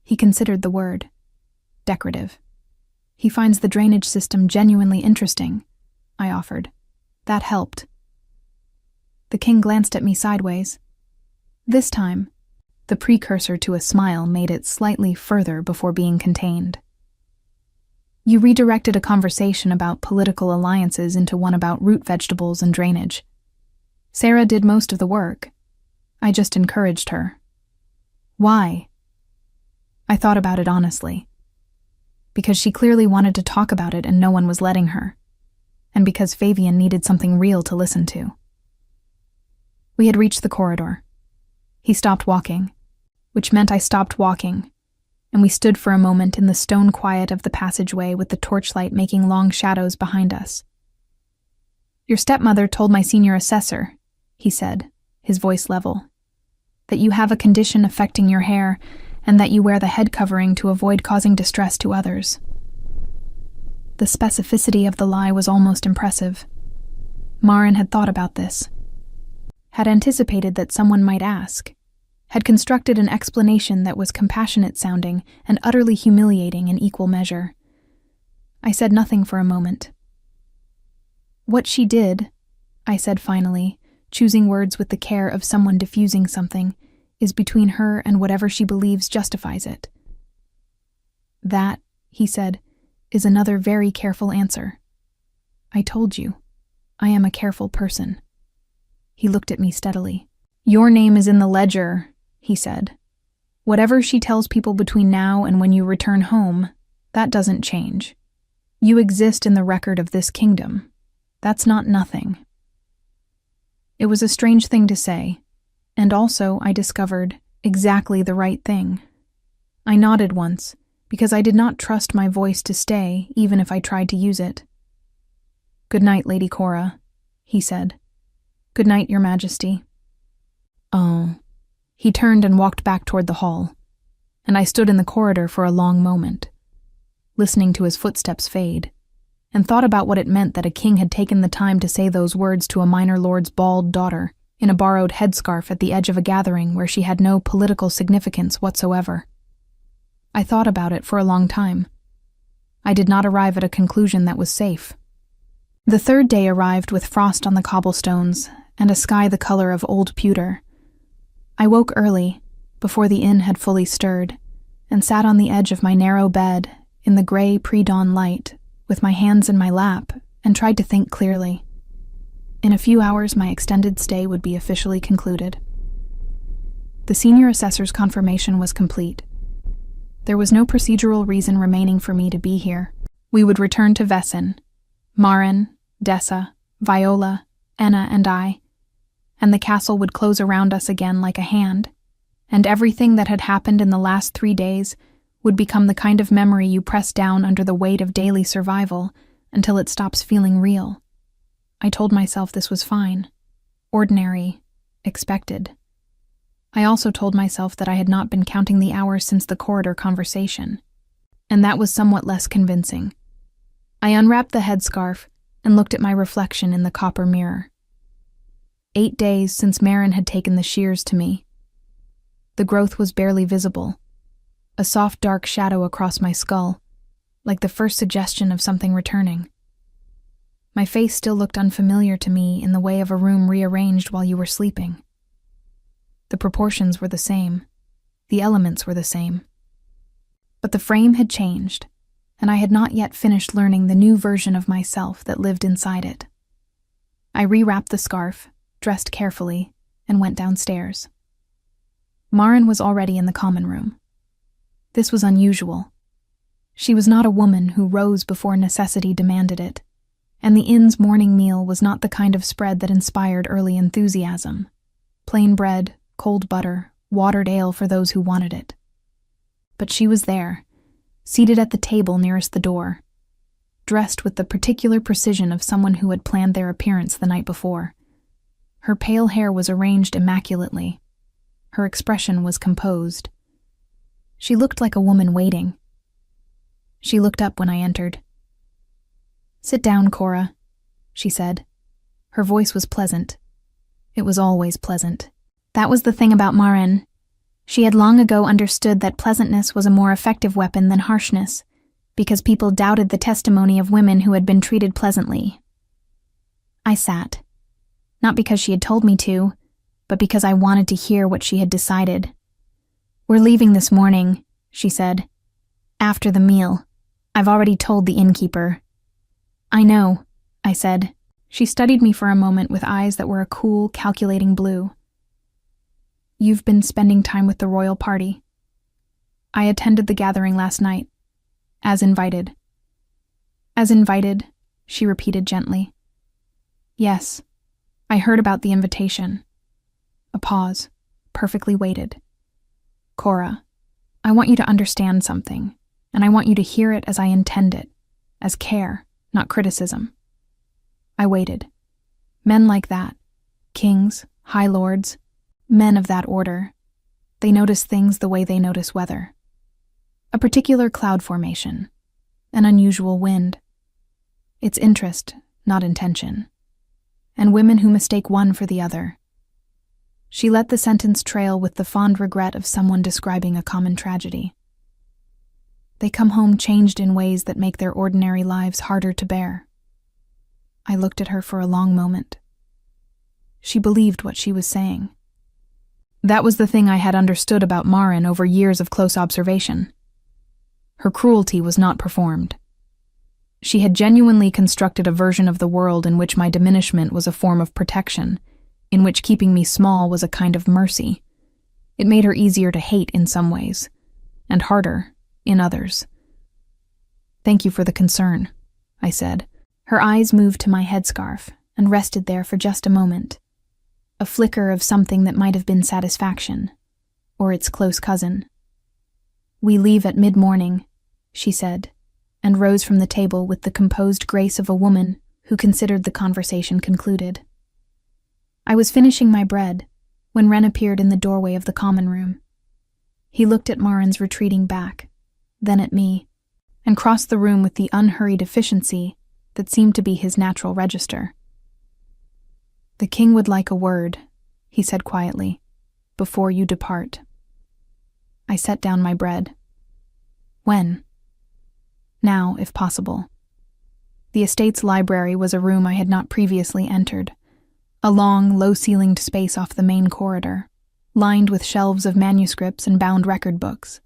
He considered the word. Decorative. "He finds the drainage system genuinely interesting," I offered. That helped. The king glanced at me sideways. This time, the precursor to a smile made it slightly further before being contained. "You redirected a conversation about political alliances into one about root vegetables and drainage. Sarah did most of the work. I just encouraged her." "Why?" I thought about it honestly. Because she clearly wanted to talk about it and no one was letting her. And because Fabian needed something real to listen to. We had reached the corridor. He stopped walking, which meant I stopped walking, and we stood for a moment in the stone quiet of the passageway with the torchlight making long shadows behind us. "Your stepmother told my senior assessor," he said, his voice level, "that you have a condition affecting your hair and that you wear the head covering to avoid causing distress to others." The specificity of the lie was almost impressive. Maren had thought about this, had anticipated that someone might ask, had constructed an explanation that was compassionate-sounding and utterly humiliating in equal measure. I said nothing for a moment. "What she did," I said finally, choosing words with the care of someone diffusing something, "is between her and whatever she believes justifies it." "That," he said, "is another very careful answer. I told you, I am a careful person." He looked at me steadily. "Your name is in the ledger," he said. "Whatever she tells people between now and when you return home, that doesn't change. You exist in the record of this kingdom. That's not nothing." It was a strange thing to say, and also, I discovered, exactly the right thing. I nodded once, because I did not trust my voice to stay, even if I tried to use it. "Good night, Lady Cora," he said. "Good night, Your Majesty." Oh. He turned and walked back toward the hall, and I stood in the corridor for a long moment, listening to his footsteps fade, and thought about what it meant that a king had taken the time to say those words to a minor lord's bald daughter in a borrowed headscarf at the edge of a gathering where she had no political significance whatsoever. I thought about it for a long time. I did not arrive at a conclusion that was safe. The third day arrived with frost on the cobblestones and a sky the color of old pewter. I woke early, before the inn had fully stirred, and sat on the edge of my narrow bed in the gray pre-dawn light, with my hands in my lap, and tried to think clearly. In a few hours, my extended stay would be officially concluded. The senior assessor's confirmation was complete. There was no procedural reason remaining for me to be here. We would return to Vessin, Maren, Dessa, Viola, Enna, and I, and the castle would close around us again like a hand, and everything that had happened in the last 3 days would become the kind of memory you press down under the weight of daily survival until it stops feeling real. I told myself this was fine, ordinary, expected. I also told myself that I had not been counting the hours since the corridor conversation, and that was somewhat less convincing. I unwrapped the headscarf and looked at my reflection in the copper mirror. 8 days since Maren had taken the shears to me. The growth was barely visible, a soft dark shadow across my skull, like the first suggestion of something returning. My face still looked unfamiliar to me in the way of a room rearranged while you were sleeping. The proportions were the same, the elements were the same. But the frame had changed, and I had not yet finished learning the new version of myself that lived inside it. I rewrapped the scarf, dressed carefully, and went downstairs. Maren was already in the common room. This was unusual. She was not a woman who rose before necessity demanded it, and the inn's morning meal was not the kind of spread that inspired early enthusiasm. Plain bread, cold butter, watered ale for those who wanted it. But she was there, seated at the table nearest the door, dressed with the particular precision of someone who had planned their appearance the night before. Her pale hair was arranged immaculately. Her expression was composed. She looked like a woman waiting. She looked up when I entered. "Sit down, Cora," she said. Her voice was pleasant. It was always pleasant. That was the thing about Maren. She had long ago understood that pleasantness was a more effective weapon than harshness, because people doubted the testimony of women who had been treated pleasantly. I sat. Not because she had told me to, but because I wanted to hear what she had decided. "We're leaving this morning," she said. "After the meal. I've already told the innkeeper." "I know," I said. She studied me for a moment with eyes that were a cool, calculating blue. "You've been spending time with the royal party." "I attended the gathering last night, as invited." "As invited," she repeated gently. "Yes. I heard about the invitation." A pause, perfectly weighted. "Cora, I want you to understand something, and I want you to hear it as I intend it, as care, not criticism." I waited. Men like that, kings, high lords, men of that order, They notice things the way they notice weather. A particular cloud formation, an unusual wind. It's interest, not intention. And women who mistake one for the other. She let the sentence trail with the fond regret of someone describing a common tragedy. They come home changed in ways that make their ordinary lives harder to bear. I looked at her for a long moment. She believed what she was saying. That was the thing I had understood about Marin over years of close observation. Her cruelty was not performed. She had genuinely constructed a version of the world in which my diminishment was a form of protection, in which keeping me small was a kind of mercy. It made her easier to hate in some ways, and harder in others. "Thank you for the concern," I said. Her eyes moved to my headscarf and rested there for just a moment. A flicker of something that might have been satisfaction, or its close cousin. "We leave at mid-morning," she said, and rose from the table with the composed grace of a woman who considered the conversation concluded. I was finishing my bread when Wren appeared in the doorway of the common room. He looked at Marin's retreating back, then at me, and crossed the room with the unhurried efficiency that seemed to be his natural register. "The king would like a word," he said quietly, "before you depart." I set down my bread. "When?" "Now, if possible." The estate's library was a room I had not previously entered, a long, low-ceilinged space off the main corridor, lined with shelves of manuscripts and bound record books,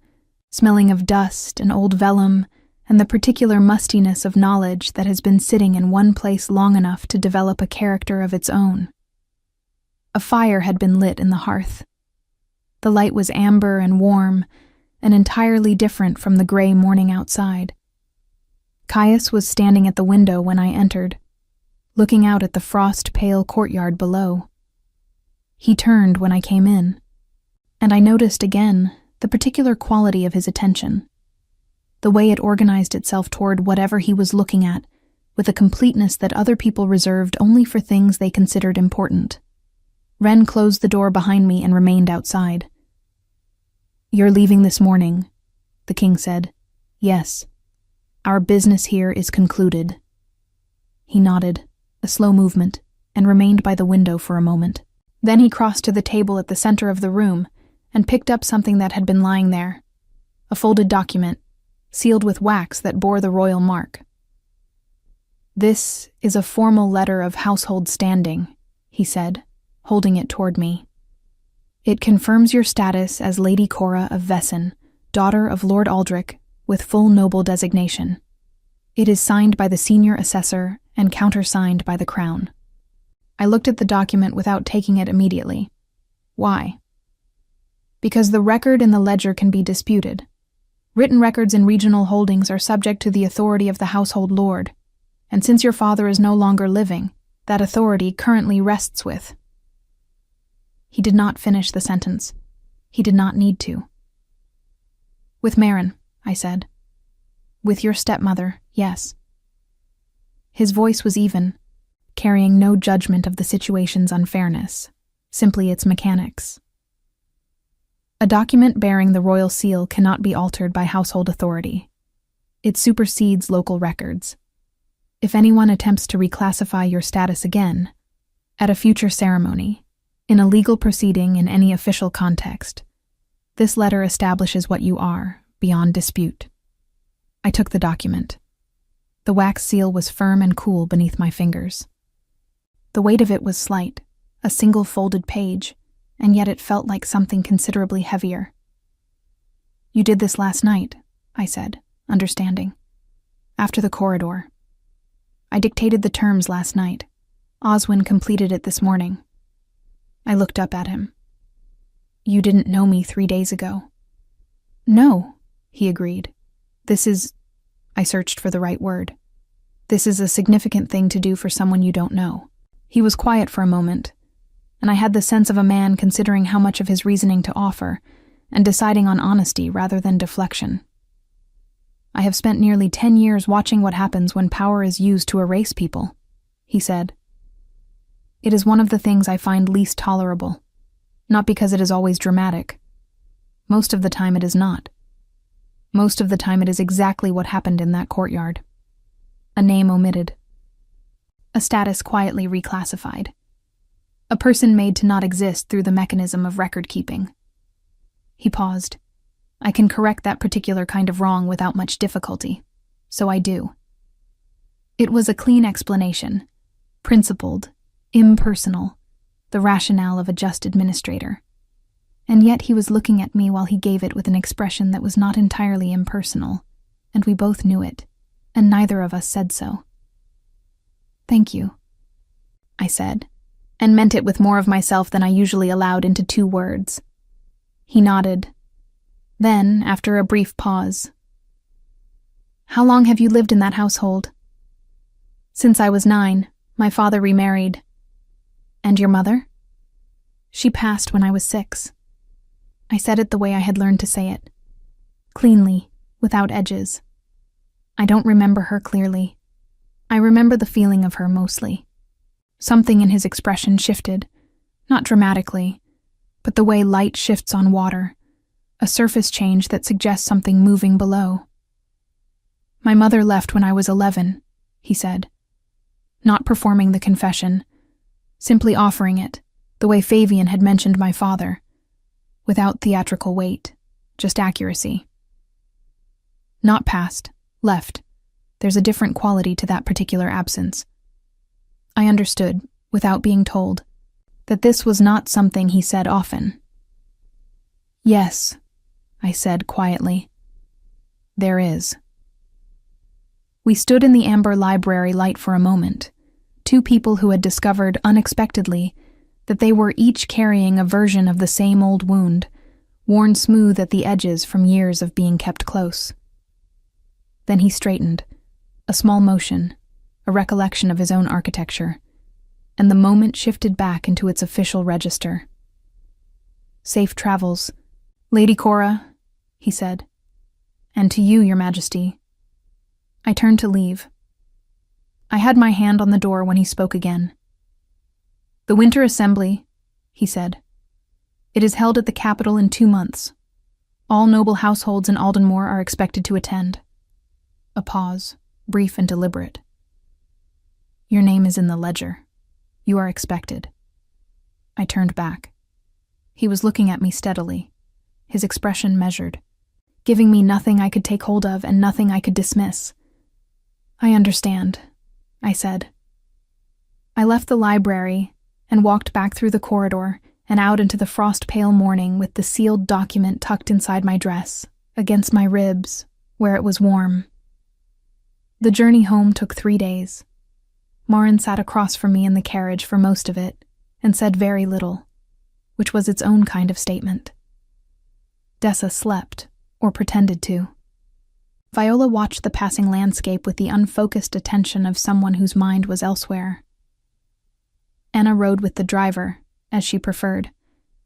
smelling of dust and old vellum and the particular mustiness of knowledge that has been sitting in one place long enough to develop a character of its own. A fire had been lit in the hearth. The light was amber and warm, and entirely different from the gray morning outside. Caius was standing at the window when I entered, looking out at the frost-pale courtyard below. He turned when I came in, and I noticed again the particular quality of his attention, the way it organized itself toward whatever he was looking at, with a completeness that other people reserved only for things they considered important. Wren closed the door behind me and remained outside. "You're leaving this morning," the king said. "Yes. Our business here is concluded." He nodded, a slow movement, and remained by the window for a moment. Then he crossed to the table at the center of the room and picked up something that had been lying there, a folded document, sealed with wax that bore the royal mark. "This is a formal letter of household standing," he said, holding it toward me. "It confirms your status as Lady Cora of Vesson, daughter of Lord Aldrich, with full noble designation. It is signed by the senior assessor and countersigned by the crown." I looked at the document without taking it immediately. "Why?" "Because the record in the ledger can be disputed. Written records in regional holdings are subject to the authority of the household lord, and since your father is no longer living, that authority currently rests with." He did not finish the sentence. He did not need to. "With Marin," I said. "With your stepmother, yes." His voice was even, carrying no judgment of the situation's unfairness, simply its mechanics. "A document bearing the royal seal cannot be altered by household authority. It supersedes local records. If anyone attempts to reclassify your status again, at a future ceremony, in a legal proceeding in any official context, this letter establishes what you are, beyond dispute." I took the document. The wax seal was firm and cool beneath my fingers. The weight of it was slight, a single folded page, and yet it felt like something considerably heavier. "You did this last night," I said, understanding. "After the corridor. I dictated the terms last night. Oswin completed it this morning." I looked up at him. "You didn't know me 3 days ago." "No," he agreed. I searched for the right word. "This is a significant thing to do for someone you don't know." He was quiet for a moment, and I had the sense of a man considering how much of his reasoning to offer and deciding on honesty rather than deflection. "I have spent nearly 10 years watching what happens when power is used to erase people," he said. "It is one of the things I find least tolerable, not because it is always dramatic, Most of the time it is not. Most of the time it is exactly what happened in that courtyard. A name omitted. A status quietly reclassified. A person made to not exist through the mechanism of record-keeping. He paused. I can correct that particular kind of wrong without much difficulty, so I do. It was a clean explanation, principled, impersonal, the rationale of a just administrator. And yet he was looking at me while he gave it with an expression that was not entirely impersonal, and we both knew it, and neither of us said so. Thank you, I said, and meant it with more of myself than I usually allowed into 2 words. He nodded. Then, after a brief pause, How long have you lived in that household? Since I was 9, my father remarried. And your mother? She passed when I was 6. I said it the way I had learned to say it. Cleanly, without edges. I don't remember her clearly. I remember the feeling of her mostly. Something in his expression shifted, not dramatically, but the way light shifts on water, a surface change that suggests something moving below. My mother left when I was 11, he said. Not performing the confession, simply offering it, the way Fabian had mentioned my father, without theatrical weight, just accuracy. Not past, left. There's a different quality to that particular absence. I understood, without being told, that this was not something he said often. Yes, I said quietly. There is. We stood in the amber library light for a moment, 2 people who had discovered unexpectedly that they were each carrying a version of the same old wound, worn smooth at the edges from years of being kept close. Then he straightened, a small motion, a recollection of his own architecture, and the moment shifted back into its official register. Safe travels, Lady Cora, he said. And to you, Your Majesty. I turned to leave. I had my hand on the door when he spoke again. The Winter Assembly, he said. It is held at the capital in 2 months. All noble households in Aldenmore are expected to attend. A pause, brief and deliberate. Your name is in the ledger. You are expected. I turned back. He was looking at me steadily, his expression measured, giving me nothing I could take hold of and nothing I could dismiss. I understand, I said. I left the library and walked back through the corridor and out into the frost-pale morning with the sealed document tucked inside my dress, against my ribs, where it was warm. The journey home took 3 days. Maren sat across from me in the carriage for most of it and said very little, which was its own kind of statement. Dessa slept, or pretended to. Viola watched the passing landscape with the unfocused attention of someone whose mind was elsewhere. Anna rode with the driver, as she preferred,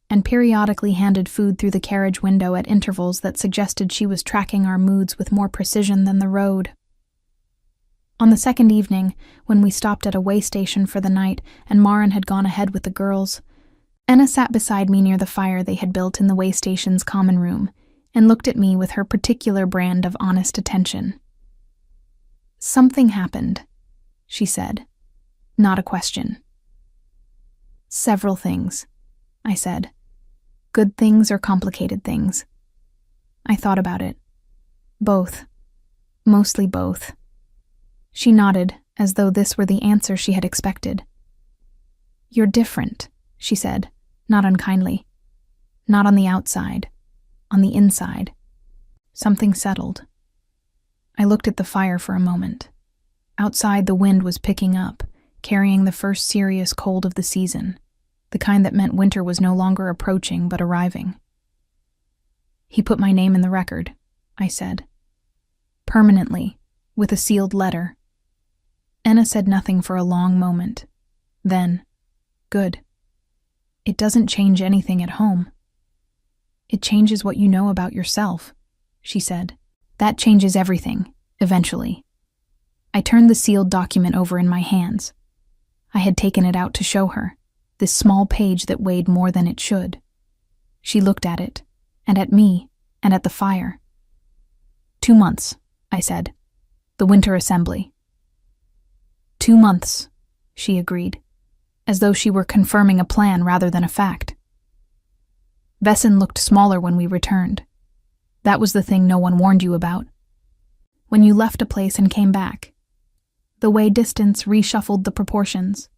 and periodically handed food through the carriage window at intervals that suggested she was tracking our moods with more precision than the road. On the second evening, when we stopped at a way station for the night and Maren had gone ahead with the girls, Anna sat beside me near the fire they had built in the way station's common room and looked at me with her particular brand of honest attention. Something happened, she said, not a question. Several things, I said. Good things or complicated things. I thought about it. Both. Mostly both. She nodded, as though this were the answer she had expected. You're different, she said, not unkindly. Not on the outside. On the inside. Something settled. I looked at the fire for a moment. Outside, the wind was picking up, carrying the first serious cold of the season, the kind that meant winter was no longer approaching but arriving. He put my name in the record, I said. Permanently, with a sealed letter. Anna said nothing for a long moment. Then, good. It doesn't change anything at home. It changes what you know about yourself, she said. That changes everything, eventually. I turned the sealed document over in my hands. I had taken it out to show her, this small page that weighed more than it should. She looked at it, and at me, and at the fire. 2 months, I said. The winter assembly. 2 months, she agreed, as though she were confirming a plan rather than a fact. Vesson looked smaller when we returned. That was the thing no one warned you about. When you left a place and came back, the way distance reshuffled the proportions.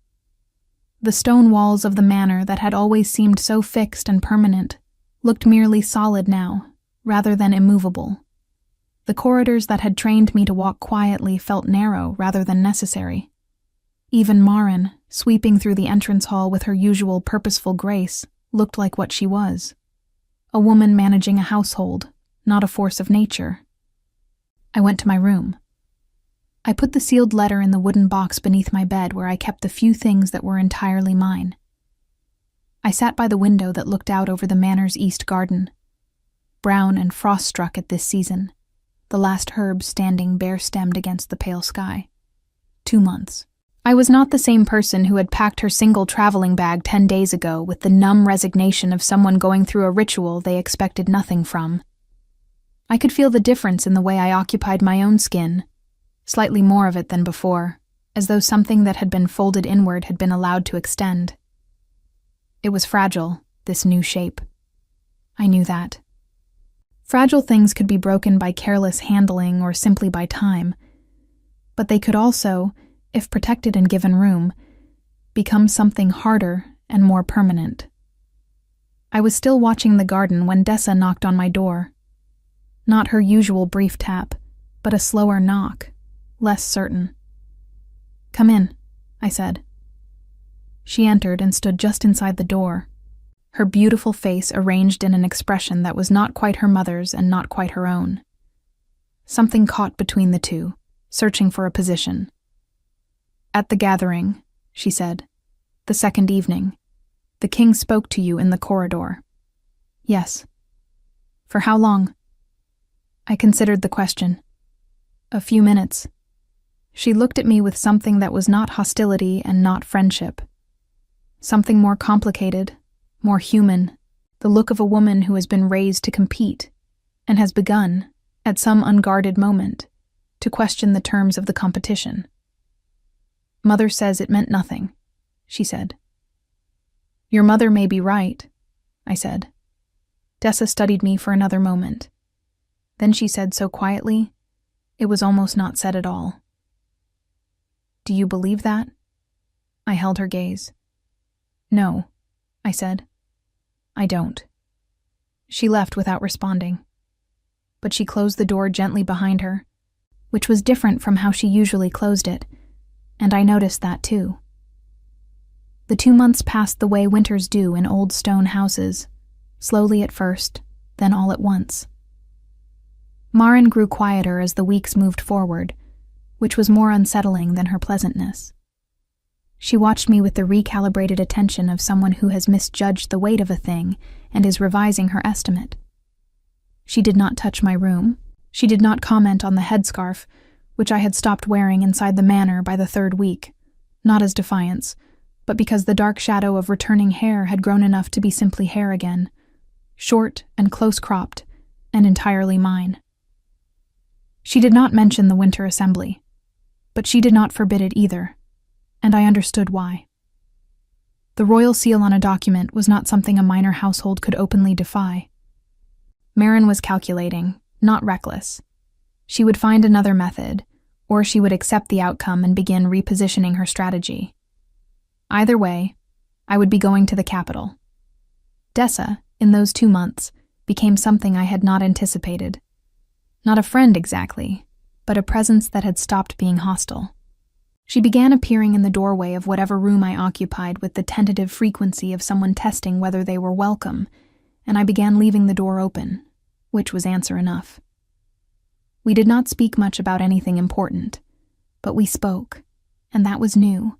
The stone walls of the manor that had always seemed so fixed and permanent looked merely solid now, rather than immovable. The corridors that had trained me to walk quietly felt narrow rather than necessary. Even Marin, sweeping through the entrance hall with her usual purposeful grace, looked like what she was. A woman managing a household, not a force of nature. I went to my room. I put the sealed letter in the wooden box beneath my bed where I kept the few things that were entirely mine. I sat by the window that looked out over the manor's east garden, brown and frost-struck at this season, the last herbs standing bare-stemmed against the pale sky. 2 months. I was not the same person who had packed her single traveling bag 10 days ago with the numb resignation of someone going through a ritual they expected nothing from. I could feel the difference in the way I occupied my own skin, slightly more of it than before, as though something that had been folded inward had been allowed to extend. It was fragile, this new shape. I knew that. Fragile things could be broken by careless handling or simply by time, but they could also, if protected and given room, become something harder and more permanent. I was still watching the garden when Dessa knocked on my door. Not her usual brief tap, but a slower knock, less certain. "Come in," I said. She entered and stood just inside the door, her beautiful face arranged in an expression that was not quite her mother's and not quite her own. Something caught between the two, searching for a position. "At the gathering," she said, "the second evening, the king spoke to you in the corridor." "Yes." "For how long?" I considered the question. "A few minutes." She looked at me with something that was not hostility and not friendship. Something more complicated, more human, the look of a woman who has been raised to compete and has begun, at some unguarded moment, to question the terms of the competition. "Mother says it meant nothing," she said. "Your mother may be right," I said. Dessa studied me for another moment. Then she said so quietly, it was almost not said at all. "Do you believe that?" I held her gaze. "No," I said. "I don't." She left without responding. But she closed the door gently behind her, which was different from how she usually closed it, and I noticed that too. The 2 months passed the way winters do in old stone houses, slowly at first, then all at once. Marin grew quieter as the weeks moved forward, which was more unsettling than her pleasantness. She watched me with the recalibrated attention of someone who has misjudged the weight of a thing and is revising her estimate. She did not touch my room. She did not comment on the headscarf, which I had stopped wearing inside the manor by the 3rd week, not as defiance, but because the dark shadow of returning hair had grown enough to be simply hair again, short and close-cropped, and entirely mine. She did not mention the winter assembly, but she did not forbid it either, and I understood why. The royal seal on a document was not something a minor household could openly defy. Marin was calculating, not reckless. She would find another method, or she would accept the outcome and begin repositioning her strategy. Either way, I would be going to the capital. Dessa, in those 2 months, became something I had not anticipated. Not a friend exactly, but a presence that had stopped being hostile. She began appearing in the doorway of whatever room I occupied with the tentative frequency of someone testing whether they were welcome, and I began leaving the door open, which was answer enough. We did not speak much about anything important, but we spoke, and that was new,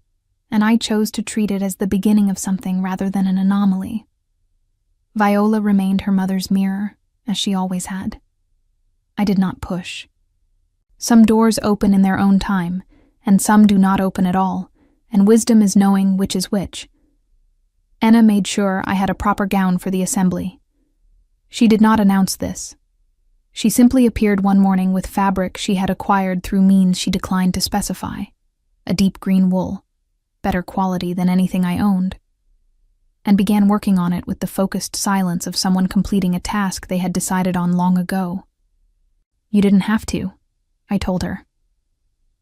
and I chose to treat it as the beginning of something rather than an anomaly. Viola remained her mother's mirror, as she always had. I did not push. Some doors open in their own time, and some do not open at all, and wisdom is knowing which is which. Enna made sure I had a proper gown for the assembly. She did not announce this. She simply appeared one morning with fabric she had acquired through means she declined to specify, a deep green wool, better quality than anything I owned, and began working on it with the focused silence of someone completing a task they had decided on long ago. "You didn't have to," I told her.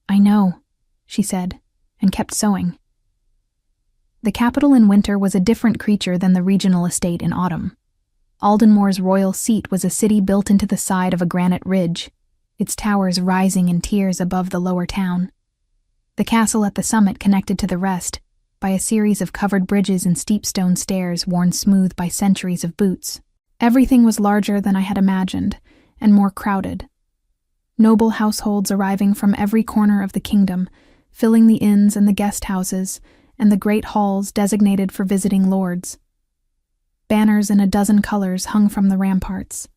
"I know," she said, and kept sewing. The capital in winter was a different creature than the regional estate in autumn. Aldenmore's royal seat was a city built into the side of a granite ridge, its towers rising in tiers above the lower town. The castle at the summit connected to the rest by a series of covered bridges and steep stone stairs worn smooth by centuries of boots. Everything was larger than I had imagined, and more crowded. Noble households arriving from every corner of the kingdom, filling the inns and the guest houses, and the great halls designated for visiting lords. Banners in a dozen colors hung from the ramparts.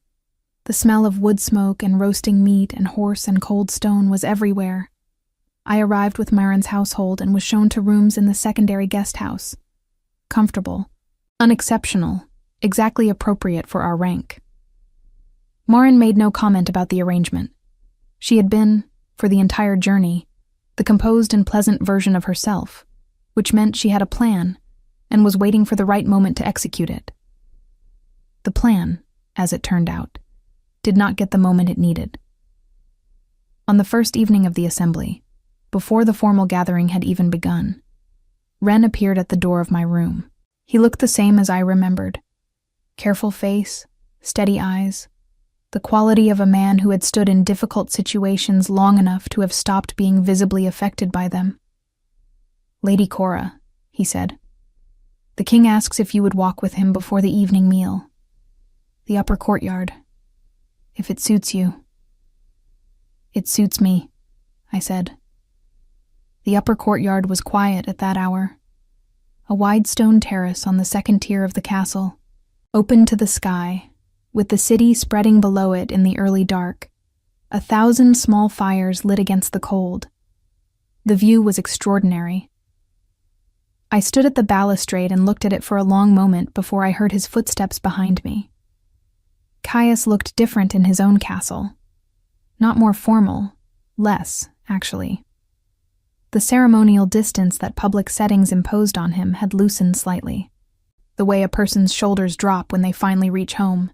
The smell of wood smoke and roasting meat and horse and cold stone was everywhere. I arrived with Marin's household and was shown to rooms in the secondary guest house. Comfortable, unexceptional, exactly appropriate for our rank. Marin made no comment about the arrangement. She had been, for the entire journey, the composed and pleasant version of herself, which meant she had a plan and was waiting for the right moment to execute it. The plan, as it turned out, did not get the moment it needed. On the first evening of the assembly, before the formal gathering had even begun, Ren appeared at the door of my room. He looked the same as I remembered. Careful face, steady eyes, the quality of a man who had stood in difficult situations long enough to have stopped being visibly affected by them. "Lady Cora," he said, "the king asks if you would walk with him before the evening meal. The upper courtyard, if it suits you." "It suits me," I said. The upper courtyard was quiet at that hour. A wide stone terrace on the second tier of the castle, open to the sky, with the city spreading below it in the early dark, 1,000 small fires lit against the cold. The view was extraordinary. I stood at the balustrade and looked at it for a long moment before I heard his footsteps behind me. Caius looked different in his own castle. Not more formal, less, actually. The ceremonial distance that public settings imposed on him had loosened slightly, the way a person's shoulders drop when they finally reach home.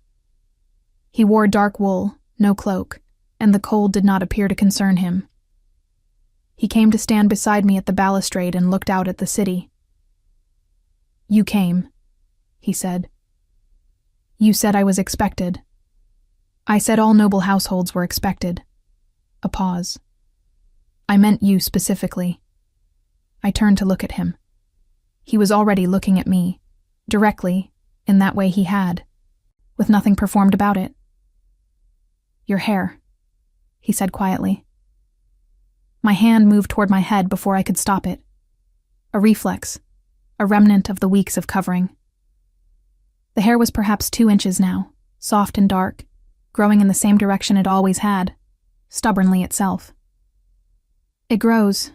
He wore dark wool, no cloak, and the cold did not appear to concern him. He came to stand beside me at the balustrade and looked out at the city. "You came," he said. "You said I was expected." "I said all noble households were expected." A pause. "I meant you specifically." I turned to look at him. He was already looking at me, directly, in that way he had, with nothing performed about it. "Your hair," he said quietly. My hand moved toward my head before I could stop it. A reflex, a remnant of the weeks of covering. The hair was perhaps 2 inches now, soft and dark, growing in the same direction it always had, stubbornly itself. "It grows,"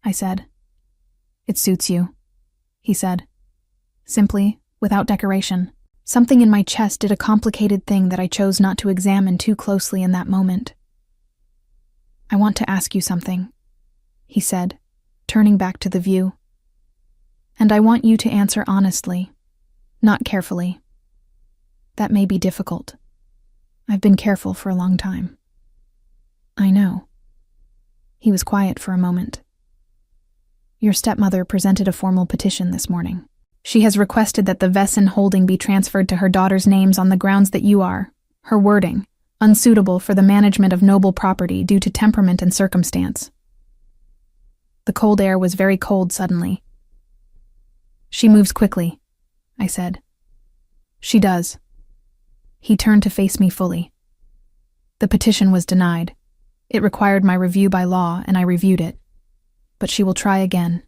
I said. "It suits you," he said. Simply, without decoration. Something in my chest did a complicated thing that I chose not to examine too closely in that moment. "I want to ask you something," he said, turning back to the view. "And I want you to answer honestly, not carefully. That may be difficult. I've been careful for a long time." "I know." He was quiet for a moment. "Your stepmother presented a formal petition this morning. She has requested that the Vesson holding be transferred to her daughter's names on the grounds that you are, her wording, unsuitable for the management of noble property due to temperament and circumstance." The cold air was very cold suddenly. "She moves quickly," I said. "She does." He turned to face me fully. "The petition was denied. It required my review by law, and I reviewed it. But she will try again,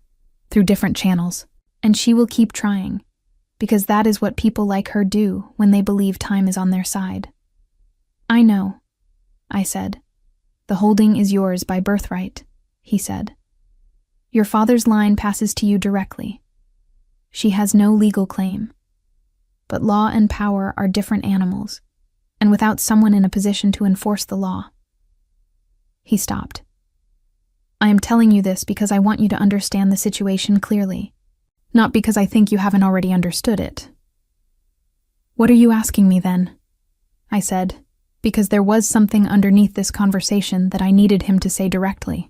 through different channels, and she will keep trying, because that is what people like her do when they believe time is on their side." "I know," I said. "The holding is yours by birthright," he said. "Your father's line passes to you directly. She has no legal claim. But law and power are different animals, and without someone in a position to enforce the law. He stopped. I am telling you this because I want you to understand the situation clearly, not because I think you haven't already understood it. What are you asking me then? I said, because there was something underneath this conversation that I needed him to say directly.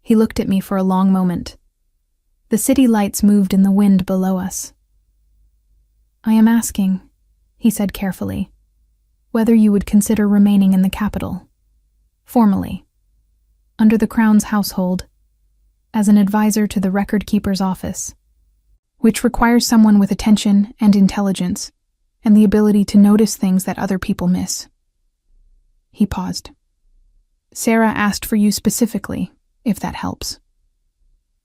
He looked at me for a long moment. The city lights moved in the wind below us. I am asking, he said carefully, whether you would consider remaining in the capital, formally, under the Crown's household, as an advisor to the record keeper's office, which requires someone with attention and intelligence and the ability to notice things that other people miss. He paused. Sarah asked for you specifically, if that helps.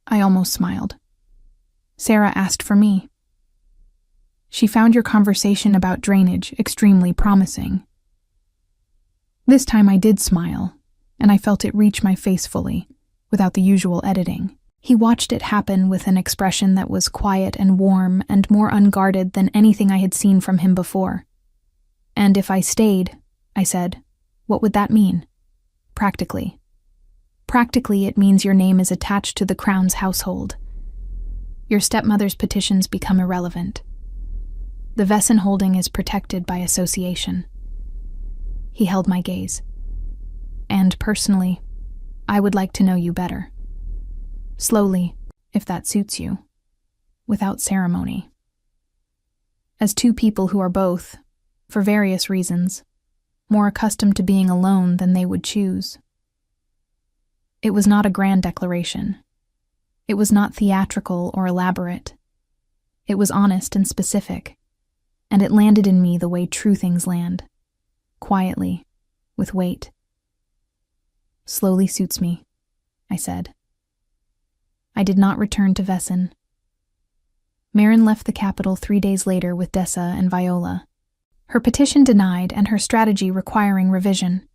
I almost smiled. Sarah asked for me. She found your conversation about drainage extremely promising. This time I did smile, and I felt it reach my face fully, without the usual editing. He watched it happen with an expression that was quiet and warm and more unguarded than anything I had seen from him before. And if I stayed, I said, what would that mean? Practically. Practically, it means your name is attached to the Crown's household. Your stepmother's petitions become irrelevant. The Vesson holding is protected by association. He held my gaze. And personally, I would like to know you better. Slowly, if that suits you, without ceremony. As two people who are both, for various reasons, more accustomed to being alone than they would choose. It was not a grand declaration. It was not theatrical or elaborate. It was honest and specific, and it landed in me the way true things land, quietly, with weight. Slowly suits me, I said. I did not return to Vesson. Marin left the capital 3 days later with Dessa and Viola, her petition denied and her strategy requiring revision.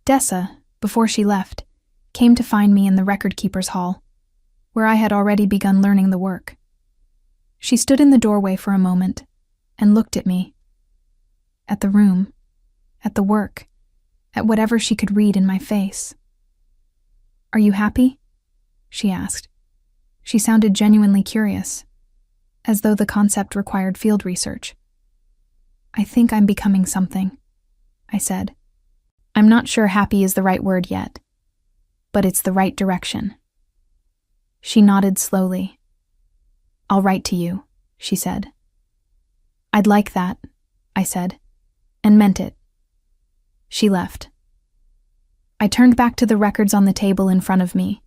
Dessa, before she left, came to find me in the record keeper's hall, where I had already begun learning the work. She stood in the doorway for a moment and looked at me, at the room, at the work, at whatever she could read in my face. Are you happy? She asked. She sounded genuinely curious, as though the concept required field research. I think I'm becoming something, I said. I'm not sure happy is the right word yet, but it's the right direction. She nodded slowly. I'll write to you, she said. I'd like that, I said, and meant it. She left. I turned back to the records on the table in front of me,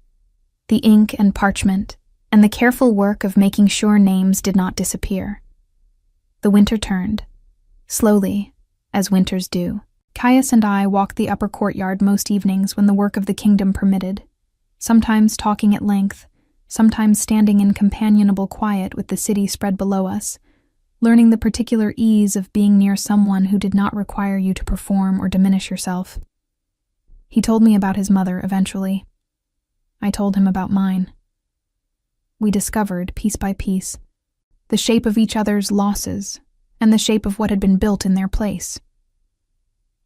the ink and parchment, and the careful work of making sure names did not disappear. The winter turned, slowly, as winters do. Caius and I walked the upper courtyard most evenings when the work of the kingdom permitted, sometimes talking at length, sometimes standing in companionable quiet with the city spread below us, learning the particular ease of being near someone who did not require you to perform or diminish yourself. He told me about his mother eventually. I told him about mine. We discovered, piece by piece, the shape of each other's losses and the shape of what had been built in their place.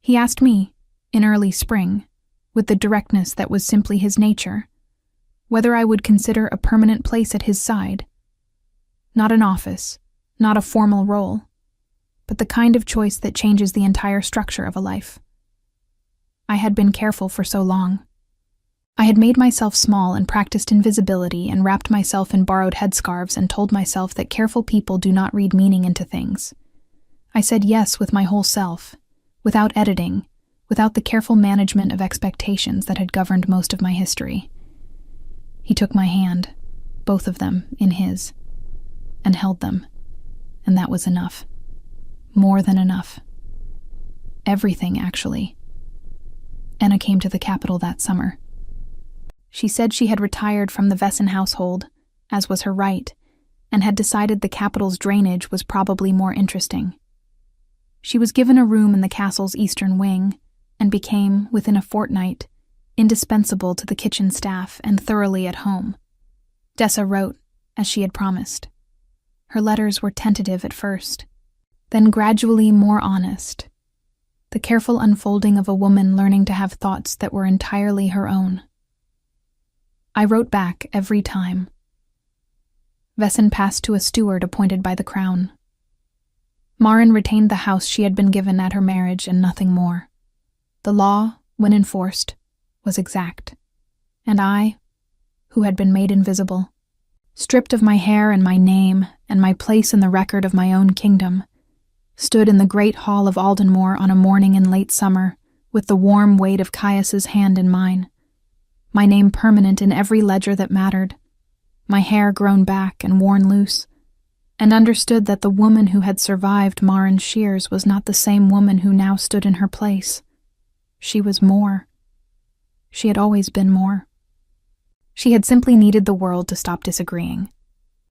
He asked me, in early spring, with the directness that was simply his nature, whether I would consider a permanent place at his side. Not an office, not a formal role, but the kind of choice that changes the entire structure of a life. I had been careful for so long. I had made myself small and practiced invisibility and wrapped myself in borrowed headscarves and told myself that careful people do not read meaning into things. I said yes with my whole self, without editing, without the careful management of expectations that had governed most of my history. He took my hand, both of them, in his, and held them, and that was enough. More than enough. Everything, actually. Anna came to the capital that summer. She said she had retired from the Vesson household, as was her right, and had decided the capital's drainage was probably more interesting. She was given a room in the castle's eastern wing, and became, within a fortnight, indispensable to the kitchen staff and thoroughly at home. Dessa wrote, as she had promised. Her letters were tentative at first. then gradually more honest, the careful unfolding of a woman learning to have thoughts that were entirely her own. I wrote back every time. Vessen passed to a steward appointed by the crown. Maren retained the house she had been given at her marriage and nothing more. The law, when enforced, was exact, and I, who had been made invisible, stripped of my hair and my name and my place in the record of my own kingdom, stood in the great hall of Aldenmore on a morning in late summer, with the warm weight of Caius's hand in mine, my name permanent in every ledger that mattered, my hair grown back and worn loose, and understood that the woman who had survived Maren's shears was not the same woman who now stood in her place. She was more. She had always been more. She had simply needed the world to stop disagreeing.